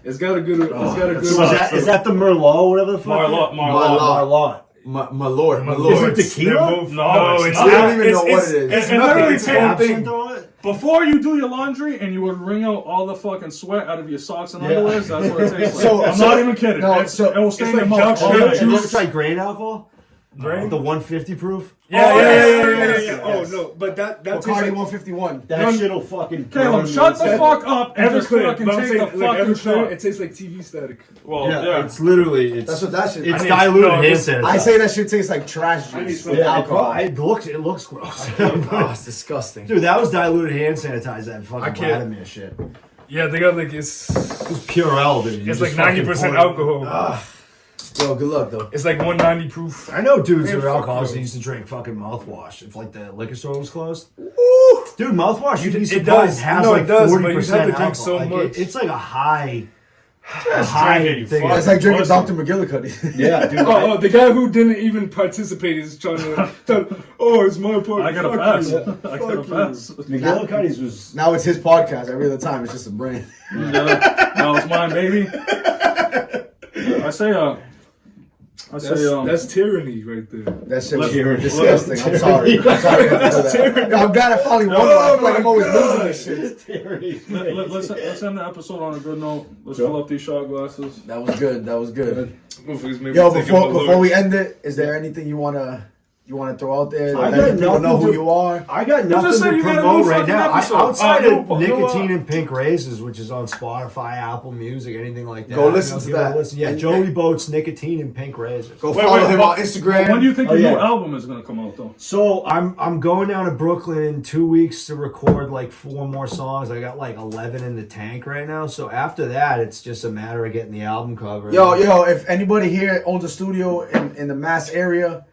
It's got a good. It's got a good. So is that the Merlot, whatever the fuck? Marlot. Marlot. My lord. Is it tequila? They're both- No, it's I not. don't even know what it is. It's nothing. literally It's take- Absinthe on it? before you do your laundry and you would wring out all the fucking sweat out of your socks and underwear. That's what it tastes like. So- I'm so- not even kidding. no, It's, so- it will stay it's in your like mouth. junk all shit. night. Have you ever tried grain alcohol? Grain? The 150 proof? Yeah. yes. Oh no, but that tastes Bacardi like 151. That shit'll fucking. Caleb, shut the fuck up and just Everclear. fucking But I'm take saying, the like, fucking Everclear, shot. it tastes like TV static. Well, Yeah, it's literally That's what that shit. it's I, diluted no, hand this- sanitizer. I say that shit tastes like trash juice. with Yeah, alcohol. it looks gross. Oh, it's disgusting. Dude, that was diluted hand sanitizer. That fucking can't- Vladimir shit. It Yeah, they got like it's was Purell, dude. You it's just like fucking 90% pour it. alcohol. Yo, good luck though. It's like 190 proof. I know dudes who Man, are fuck alcoholics those. that used to drink fucking mouthwash if like the liquor store was closed. Dude, mouthwash, you'd be It surprised, does. has No, like it does, but 40% you have to drink alcohol. so Like, much. it's like a high drink it, you thing. fuck. It's like drinking Pussy. Dr. McGillicuddy. Yeah, dude. Oh, the guy who didn't even participate is trying to tell, oh, it's my part. I gotta Fuck pass. you. I gotta pass. McGillicuddy's was. Now it's his podcast. Every other time it's just a brand. That was mine, baby. That's tyranny right there. That shit was Let's- disgusting. I'm sorry. I'm sorry. I'm glad I finally won. I feel like I'm always losing this shit. Let's end the episode on a good note. Let's fill up these shot glasses. That was good. That was good. Motherfuckers made Yo, me take him a before look. we end it, is there anything you wanna throw out there? I Let got people know nothing who to- you are. I got just nothing saying to you gotta promote do a right fucking now. episode. Outside No, of no, Nicotine and Pink Races, which is on Spotify, Apple Music, anything like that. Go listen to give it a that. listen. Yeah, And- Joey Boats, Nicotine and Pink Razors. Go follow him on When Instagram. do you think Oh, your yeah. new album is gonna come out though? So I'm going down to Brooklyn in 2 weeks to record like 4 more songs. I got like 11 in the tank right now. So after that, it's just a matter of getting the album covered. Yo, if anybody here owns a studio in the Mass area,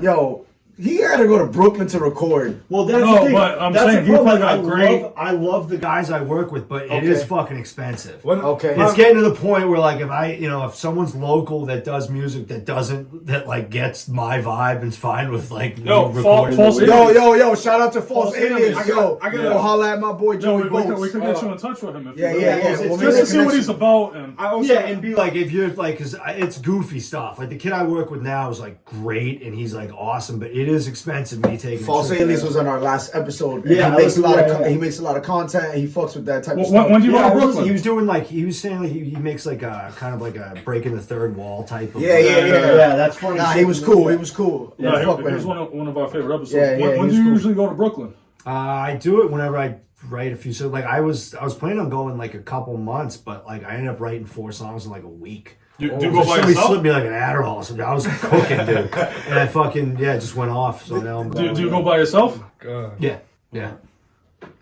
yo, he had to go to Brooklyn to record. Well, that's No, the thing. but I'm That's saying the he problem. probably got great- I love the guys I work with, but it is fucking expensive. Okay. It's getting to the point where, like, if someone's local that does music that like gets my vibe and's fine with like Yo, recording. false- Yo, shout out to False Aliens. Aliens. Yo, I got- go holla at my boy Yo, Joey we Boats. can get you in touch with him if Yeah, you yeah, really yeah. want. We'll Just make to a see what he's connection. about and I also, Yeah, and be like, if you're like, cause it's goofy stuff. Like the kid I work with now is like great and he's like awesome, but it is expensive me taking. False trips. Aliens was on our last episode. And Yeah, he makes a lot of yeah. he makes a lot of content. And he fucks with that type of When stuff. do you go Yeah, to Brooklyn? he was doing like he was saying like he makes like a kind of like a breaking the third wall type of. Yeah, yeah, yeah. Yeah, that's funny. Nah, he was cool. He was cool. Yeah, Yeah, fuck he with was him. one of our favorite episodes. Yeah, yeah, when do he's you cool. usually go to Brooklyn? I do it whenever I write a few. So like I was planning on going like a couple months, but like I ended up writing 4 songs in like a week. Do you go by Somebody yourself? slipped me like an Adderall or something. I was cooking, dude, and I fucking just went off. So now I'm going. Do you go by yourself? God. Yeah.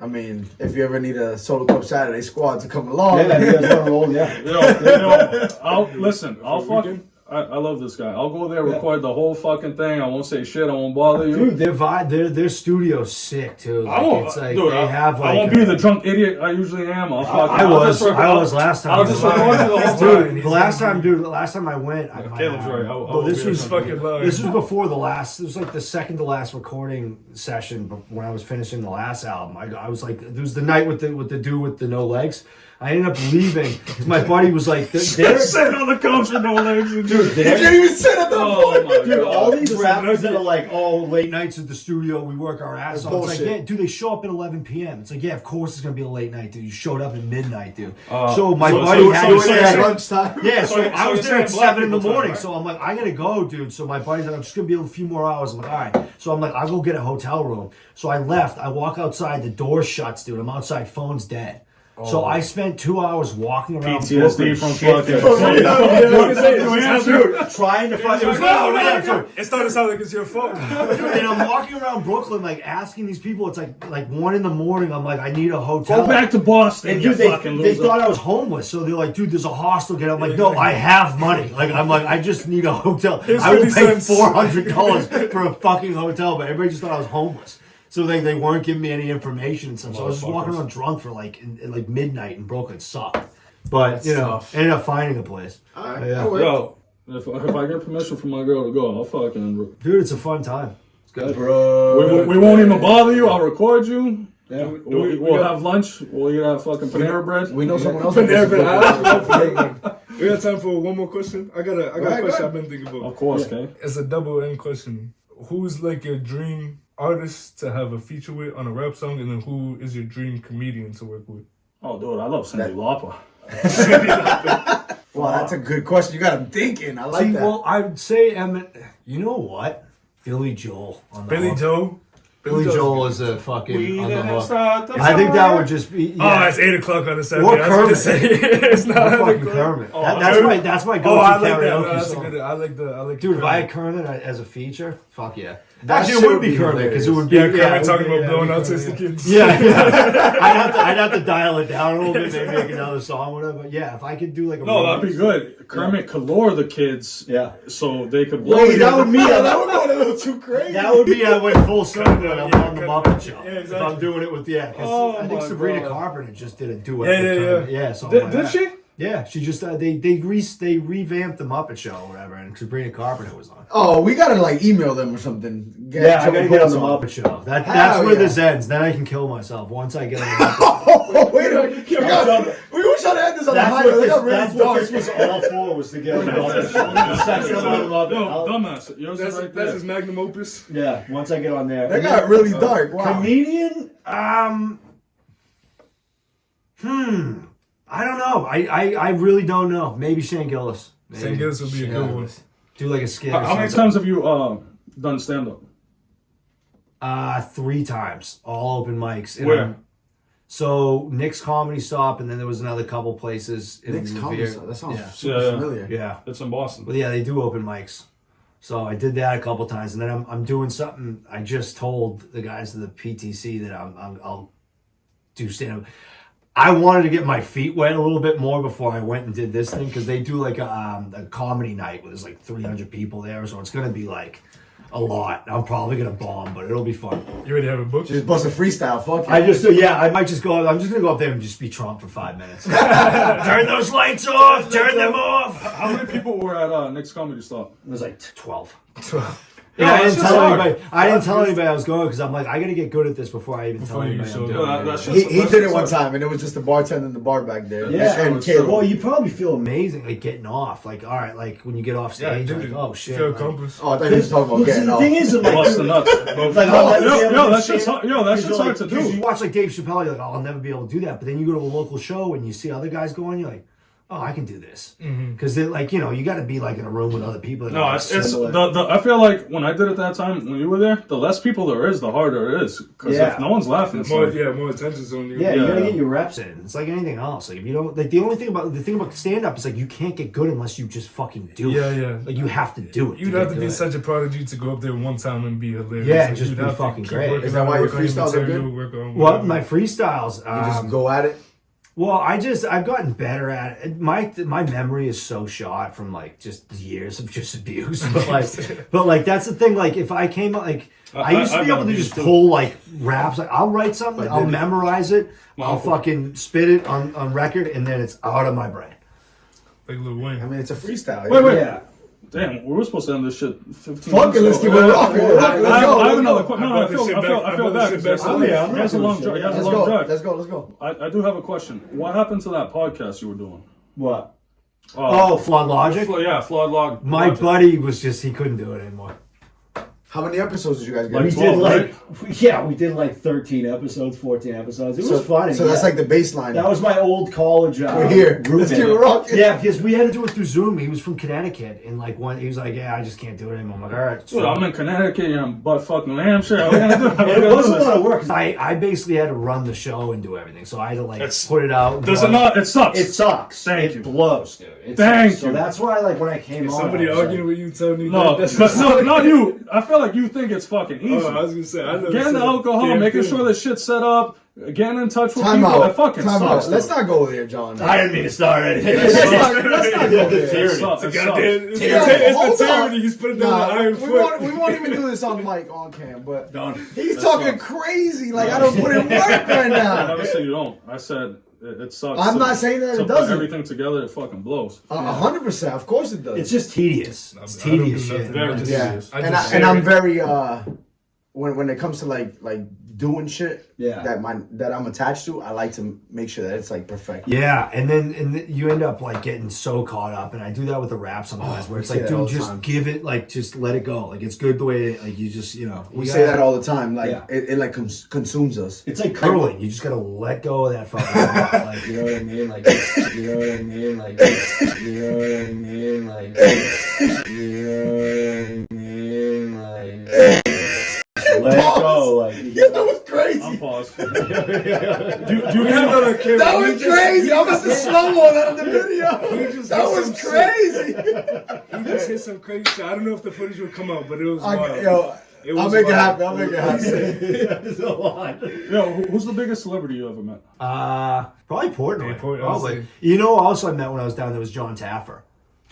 I mean, if you ever need a Solo Club Saturday squad to come along, you guys want to roll? Yeah. I'll fucking. I love this guy. I'll go there, record the whole fucking thing. I won't say shit. I won't bother you. Dude, their vibe, their studio's sick too. Like, I won't. it's like Dude, they have like. I won't be the drunk idiot I usually am. I was last time. I'll just record you the whole time. Dude, the last time I went, Caleb's right. this was fucking low. This was before the last. It was like the second to last recording session. But when I was finishing the last album, I was like, it was the night with the dude with the no legs. I ended up leaving. My buddy was like, Sitting on the couch with no legs. you can't even sit at the point. Dude, all these rappers that are like, oh, late nights at the studio, we work our ass off. It's like, bullshit. yeah, dude, they show up at 11 p.m. It's like, yeah, of course it's gonna be a late night, dude. You showed up at midnight, dude. So my buddy had to at say, lunchtime. yeah, so I was it's there in at black 7 in the people time, morning. right? So I'm like, I gotta go, dude. So my buddy's like, I'm just gonna be a few more hours. I'm like, all right. So I'm like, I'll go get a hotel room. So I left. I walk outside. The door shuts, dude. I'm outside. Phone's dead. So I spent 2 hours walking around PTSD from fucking. Dude, trying to find. It was dude. It started to sound like it's your fault. And I'm walking around Brooklyn, like asking these people. It's like 1 in the morning. I'm like, I need a hotel. Go back to Boston, And you dude, fucking they loser. thought I was homeless, so they're like, "Dude, there's a hostel." I'm like, "No, I have money." I'm like, "I just need a hotel. I will 50 pay cents. $400 for a fucking hotel." But everybody just thought I was homeless, so they weren't giving me any information and stuff. So I was just walking around drunk for like in midnight in Brooklyn. It sucked, but ended up finding a place. Yo, if I get permission from my girl to go, I'll fucking. Dude, it's a fun time. It's good. We won't even bother you. I'll record you. Yeah. We'll have lunch. We'll eat that fucking Panera bread. We know someone else. We got time for one more question. I got a question I've been thinking about. Of course, okay. It's a double-end question. Who's like your dream artist to have a feature with on a rap song, and then who is your dream comedian to work with? Oh, dude, I love Cindy Lauper. Wow, that's a good question. You got him thinking. I like that. Well, I would say Emmett. You know what? Billy Joel. On the Billy hook. Joel? Billy Joel's Joel is a fucking on the hook. start the I think that would just be. Oh, it's 8 o'clock on a Saturday. Or I was gonna Kermit. say it's not Or 8 fucking o'clock. Kermit. Oh, That's my go-to Oh, I like that. karaoke No, that's a song. good. I like. Dude, if I had Kermit. Kermit as a feature, fuck yeah. That Actually, shit it would would be be Kermit because it would be. Yeah, Kermit it talking would about be- blowing out to kids. Yeah, I'd have to dial it down a little bit, maybe make another song, whatever. But yeah, if I could do like a No, that'd be good. Kermit could lure the kids, so they could blow. Wait, that would be that would go a little too crazy. That would be I went full circle when I'm on the Muppet Show. Yeah, If exactly. I'm doing it with 'cause Oh I think my Sabrina God. Carpenter just did a duet. Yeah, with yeah, Kermit. yeah. Yeah, something like Did that. she? Yeah, she just they revamped the Muppet Show or whatever, and Sabrina Carpenter was on. Oh, we gotta like email them or something. Yeah, I gotta get on the Muppet. Muppet Show. That's where this ends. Then I can kill myself once I get on the Muppet Show. Oh, wait a minute. We were trying to end this on a high note. They got really That's what dark. this was all for, was to get on the Muppet Show. The section of I love it. Yo, dumbass. Yours is right That's there. his magnum opus. Yeah, once I get on there. They got really dark. Wow. Comedian? I don't know. I really don't know. Maybe Shane Gillis. Maybe. St. Gillis would be a good one. Do like a skit. How many times have you done stand up? 3 times. All open mics. And Where? So Nick's Comedy Stop, and then there was another couple places. In Nick's Comedy Revere. Stop. That sounds Yeah. super Yeah. familiar. Yeah. It's in Boston. But yeah, they do open mics. So I did that a couple times, and then I'm doing something. I just told the guys at the PTC that I'll do stand up. I wanted to get my feet wet a little bit more before I went and did this thing, because they do like a comedy night where there's like 300 people there, so it's gonna be like a lot. I'm probably gonna bomb, but it'll be fun. You already have a book? Just bust a freestyle. Fuck I it. just I might just go. I'm just gonna go up there and just be Trump for 5 minutes. Turn those lights off. Turn them off. How many people were at Nick's Comedy Stop? It was like 12. Yeah, I that's didn't just tell hard. anybody. I didn't tell anybody I was going, because I'm like, I gotta get good at this before I even tell Before you anybody I'm show doing up. it. That's He just did it one hard. time, and it was just the bartender in the bar back there. Yeah. and Caleb. Well, you probably feel Amazing, like getting off. Like, all right, like when you get off stage, Yeah, like, oh shit. Feel like- accomplished. Oh, I thought you were talking about Well, see, getting the off. thing is, like, Bust the nuts. like, I'll let Yo, you yo, have that's a just chance. yo, that's You're just like, hard to Because you do. watch like Dave Chappelle, you're like, oh, I'll never be able to do that. But then you go to a local show and you see other guys going, you're like, oh, I can do this. Because they're like, you got to be like in a room with other people. That No, are it's similar. the I feel like when I did it that time when you were there, the less people there is, the harder it is. Because Yeah. if no one's laughing, it's More, like, more attention's on you. Yeah, you gotta Yeah. get your reps in. It's like anything else. Like if you don't, like the thing about stand up is like you can't get good unless you just fucking do it. Yeah, yeah. Like you have to do it. You'd get have to be good. such a prodigy to go up there one time and be hilarious. Yeah, Like, just you'd be have to fucking keep great. working Is that on why your working on freestyles are material, good? work on What whatever. my freestyles? You just go at it. Well, I've gotten better at it. My memory is so shot from like just years of just abuse. But like that's the thing. Like if I came up, like I used to I've be able got to abused just too. pull like raps. Like I'll write something, I'll memorize it, I'll fucking spit it on record, and then it's out of my brain. Like Lil Wayne. I mean, it's a freestyle. Wait. Yeah. Damn, we were supposed to end this shit 15 Fuck it, let's minutes keep ago. it rocking. I have another Go. question. No, I brought this feel shit back. bad. I brought this shit back. You I'm guys a long drive. You guys a Let's long go. drive. Let's go. I do have a question. What happened to that podcast you were doing? What? Oh, Flawed Logic. Yeah, Flawed Log. My buddy was just he couldn't do it anymore. How many episodes did you guys get? We 12, did right? we did like 13 episodes, 14 episodes. It was funny. So that's like the baseline. that was my old college. We're here. Let's keep it rocking. Yeah, because we had to do it through Zoom. He was from Connecticut, and like one, he was like, "Yeah, I just can't do it anymore." I'm like, "All right." Dude, I'm in Connecticut. You're in butt fuck New Hampshire. What are we gonna do? How we It gonna was do a this? lot of work. 'Cause I basically had to run the show and do everything, so I had to like It's- put it out. Does it not? It sucks. It sucks. Thank it you. blows, dude. It Thank sucks. you. So that's why, like, when I came on, Somebody I was arguing like, with you, telling you No, that. but no, not you. I feel like you think it's fucking easy. Oh, I was gonna say, I know. Getting the alcohol, making sure the shit's set up, getting in touch with Time people. out. It fucking Time sucks. out. Let's not go there, John. I didn't mean to start anything. Let's not go there. It sucks. It sucks. It's Hold the on. tyranny. He's putting down Nah, the iron foot. we won't even do this on mic, on cam, but Done. he's talking crazy. Like, I don't put in work right I now. never said you don't. I said it sucks. I'm to- not saying that to it put doesn't. everything together, it fucking blows. 100%. Of course it does. It's just tedious. It's I don't do tedious nothing. shit. Very yeah. tedious. I And, just and share I'm it. very, when it comes to like doing shit Yeah. that I'm attached to, I like to make sure that it's like perfect. Yeah, and then you end up like getting so caught up, and I do that with the rap sometimes, where it's we say like, that all dude, the just time. give it, like, just let it go, like it's good the way, like you just, We say that all the time. Like Yeah. it like consumes us. it's like curling. You just gotta let go of that fucking, like, You know what I mean? Like, you know what I mean? Like, you know what I mean? Like, you know what I mean? Like, let it go. Like, Yeah, that was crazy. I'm paused. Do you have that on camera? That was crazy. I must have slow mo that in the video. just That hit was some crazy. He just hit some crazy shit. I don't know if the footage will come out, but it was I'll wild. make it happen. I'll make it happen. There's a lot. Yo, who's the biggest celebrity you ever met? probably Portnoy. Yeah, Portnoy, Probably. honestly. You know, also I met when I was down there was John Taffer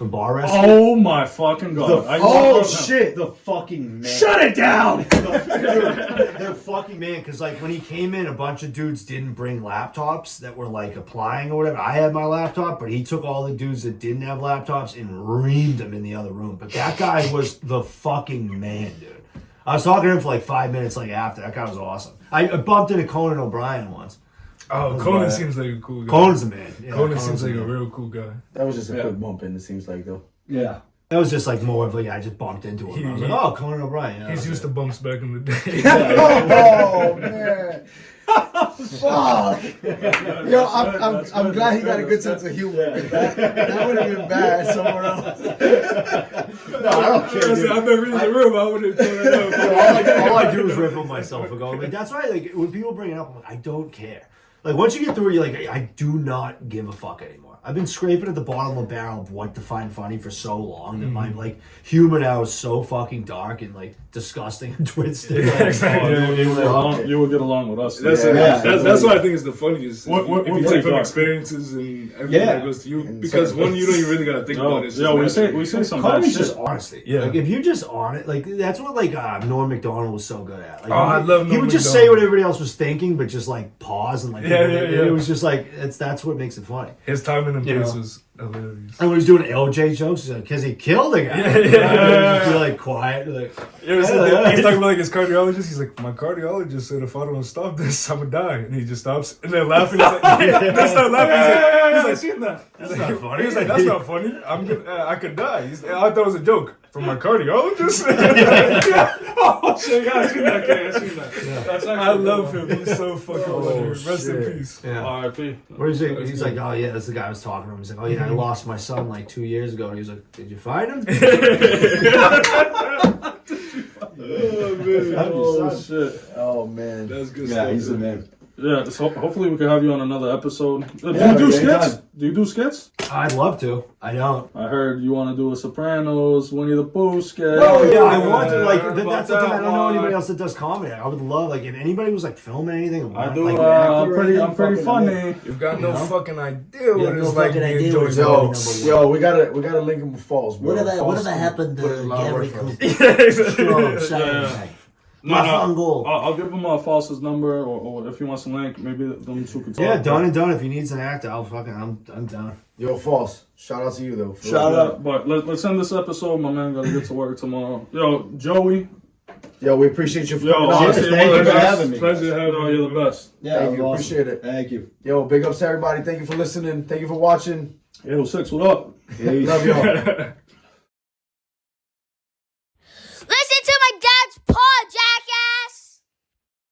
from Bar Rescue. Oh my fucking god! Shit! The fucking man. Shut it down! The fucking man, because like when he came in, a bunch of dudes didn't bring laptops that were like applying or whatever. I had my laptop, but he took all the dudes that didn't have laptops and reamed them in the other room. But that guy was the fucking man, dude. I was talking to him for like 5 minutes like after. That guy was awesome. I bumped into Conan O'Brien once. Oh, Conan seems like a cool guy. Conan's the man. Yeah, Conan seems like a real cool guy. That was just a quick bump in, it seems like, though. Yeah. That was just like more of like, I just bumped into him. I was like, oh, Conan O'Brien. Yeah, He's used to bumps back in the day. Oh, man. Fuck. Yo, I'm glad he got a good sense of humor. That would have been bad somewhere else. No, I don't care. Listen, I've been reading the room. I wouldn't have done that. All I do is rip on myself and go, like, that's why, like, when people bring it up, I'm like, I don't care. Like, once you get through it, you're like, I do not give a fuck anymore. I've been scraping at the bottom of the barrel of what to find funny for so long that my, like, humor now is so fucking dark and, like, disgusting and twisted. You will get along with us. That's what I think is the funniest. If you take from experiences and everything that goes to you, because one, you don't even really gotta think about it. Yeah, we say some bad Comedy's shit. just honesty. Yeah. Like, if you're just on it, like, that's what, like, Norm Macdonald was so good at. Like, I love he Norm would just Macdonald. say what everybody else was thinking, but just, like, pause and, like, it was just, like, that's what makes it funny. His time in the place was hilarious. And when he's doing LJ jokes, he's like, because he killed a guy. You're like quiet. Like, He's talking about like his cardiologist. He's like, my cardiologist said if I don't stop this, I'm gonna die. And he just stops. And they're laughing. He's like, they start laughing. He's like, seen that? That's not funny. He's like, that's not funny. I could die. I thought it was a joke. From my cardiologist? Oh shit, yeah, I seen that kid. I seen that. I love him. He's so fucking funny. Rest in peace. Yeah. R.I.P. Where he's like, oh yeah, that's the guy I was talking to him. He's like, oh yeah, I lost my son like 2 years ago. And he was like, did you find him? Oh shit. Oh, man. That's good Yeah, stuff. he's the man. Yeah, so hopefully we can have you on another episode. Do Yeah, you do skits? anytime. Do you do skits? I'd love to. I don't. I heard you want to do a Sopranos, Winnie the Pooh skit. Oh yeah, I want to. Like, Heard that's the about thing. I that don't know one. anybody else that does comedy. I would love, like, if anybody was like filming anything. I do. Like, I'm pretty funny. You've got no fucking idea what no it's like fucking being idea Joey what Yo, it's yo, we gotta link him with Falls, bro. Whatever happened to Gary Joey. Saturday? I'll give him False's number, or if he wants a link, maybe them two could talk. yeah, done and done. If he needs an actor, I'm down. Yo, Falls. Shout out to you, though. Shout out. But let's end this episode. My man gotta get to work tomorrow. Yo, Joey. Yo, we appreciate you for coming Yo, on. honestly, thank one of you the for best. having me. Pleasure to have you. You're the best. Yeah, Thank you. awesome. Appreciate it. Thank you. Yo, big ups to everybody. Thank you for listening. Thank you for watching. 806, what up? Love y'all.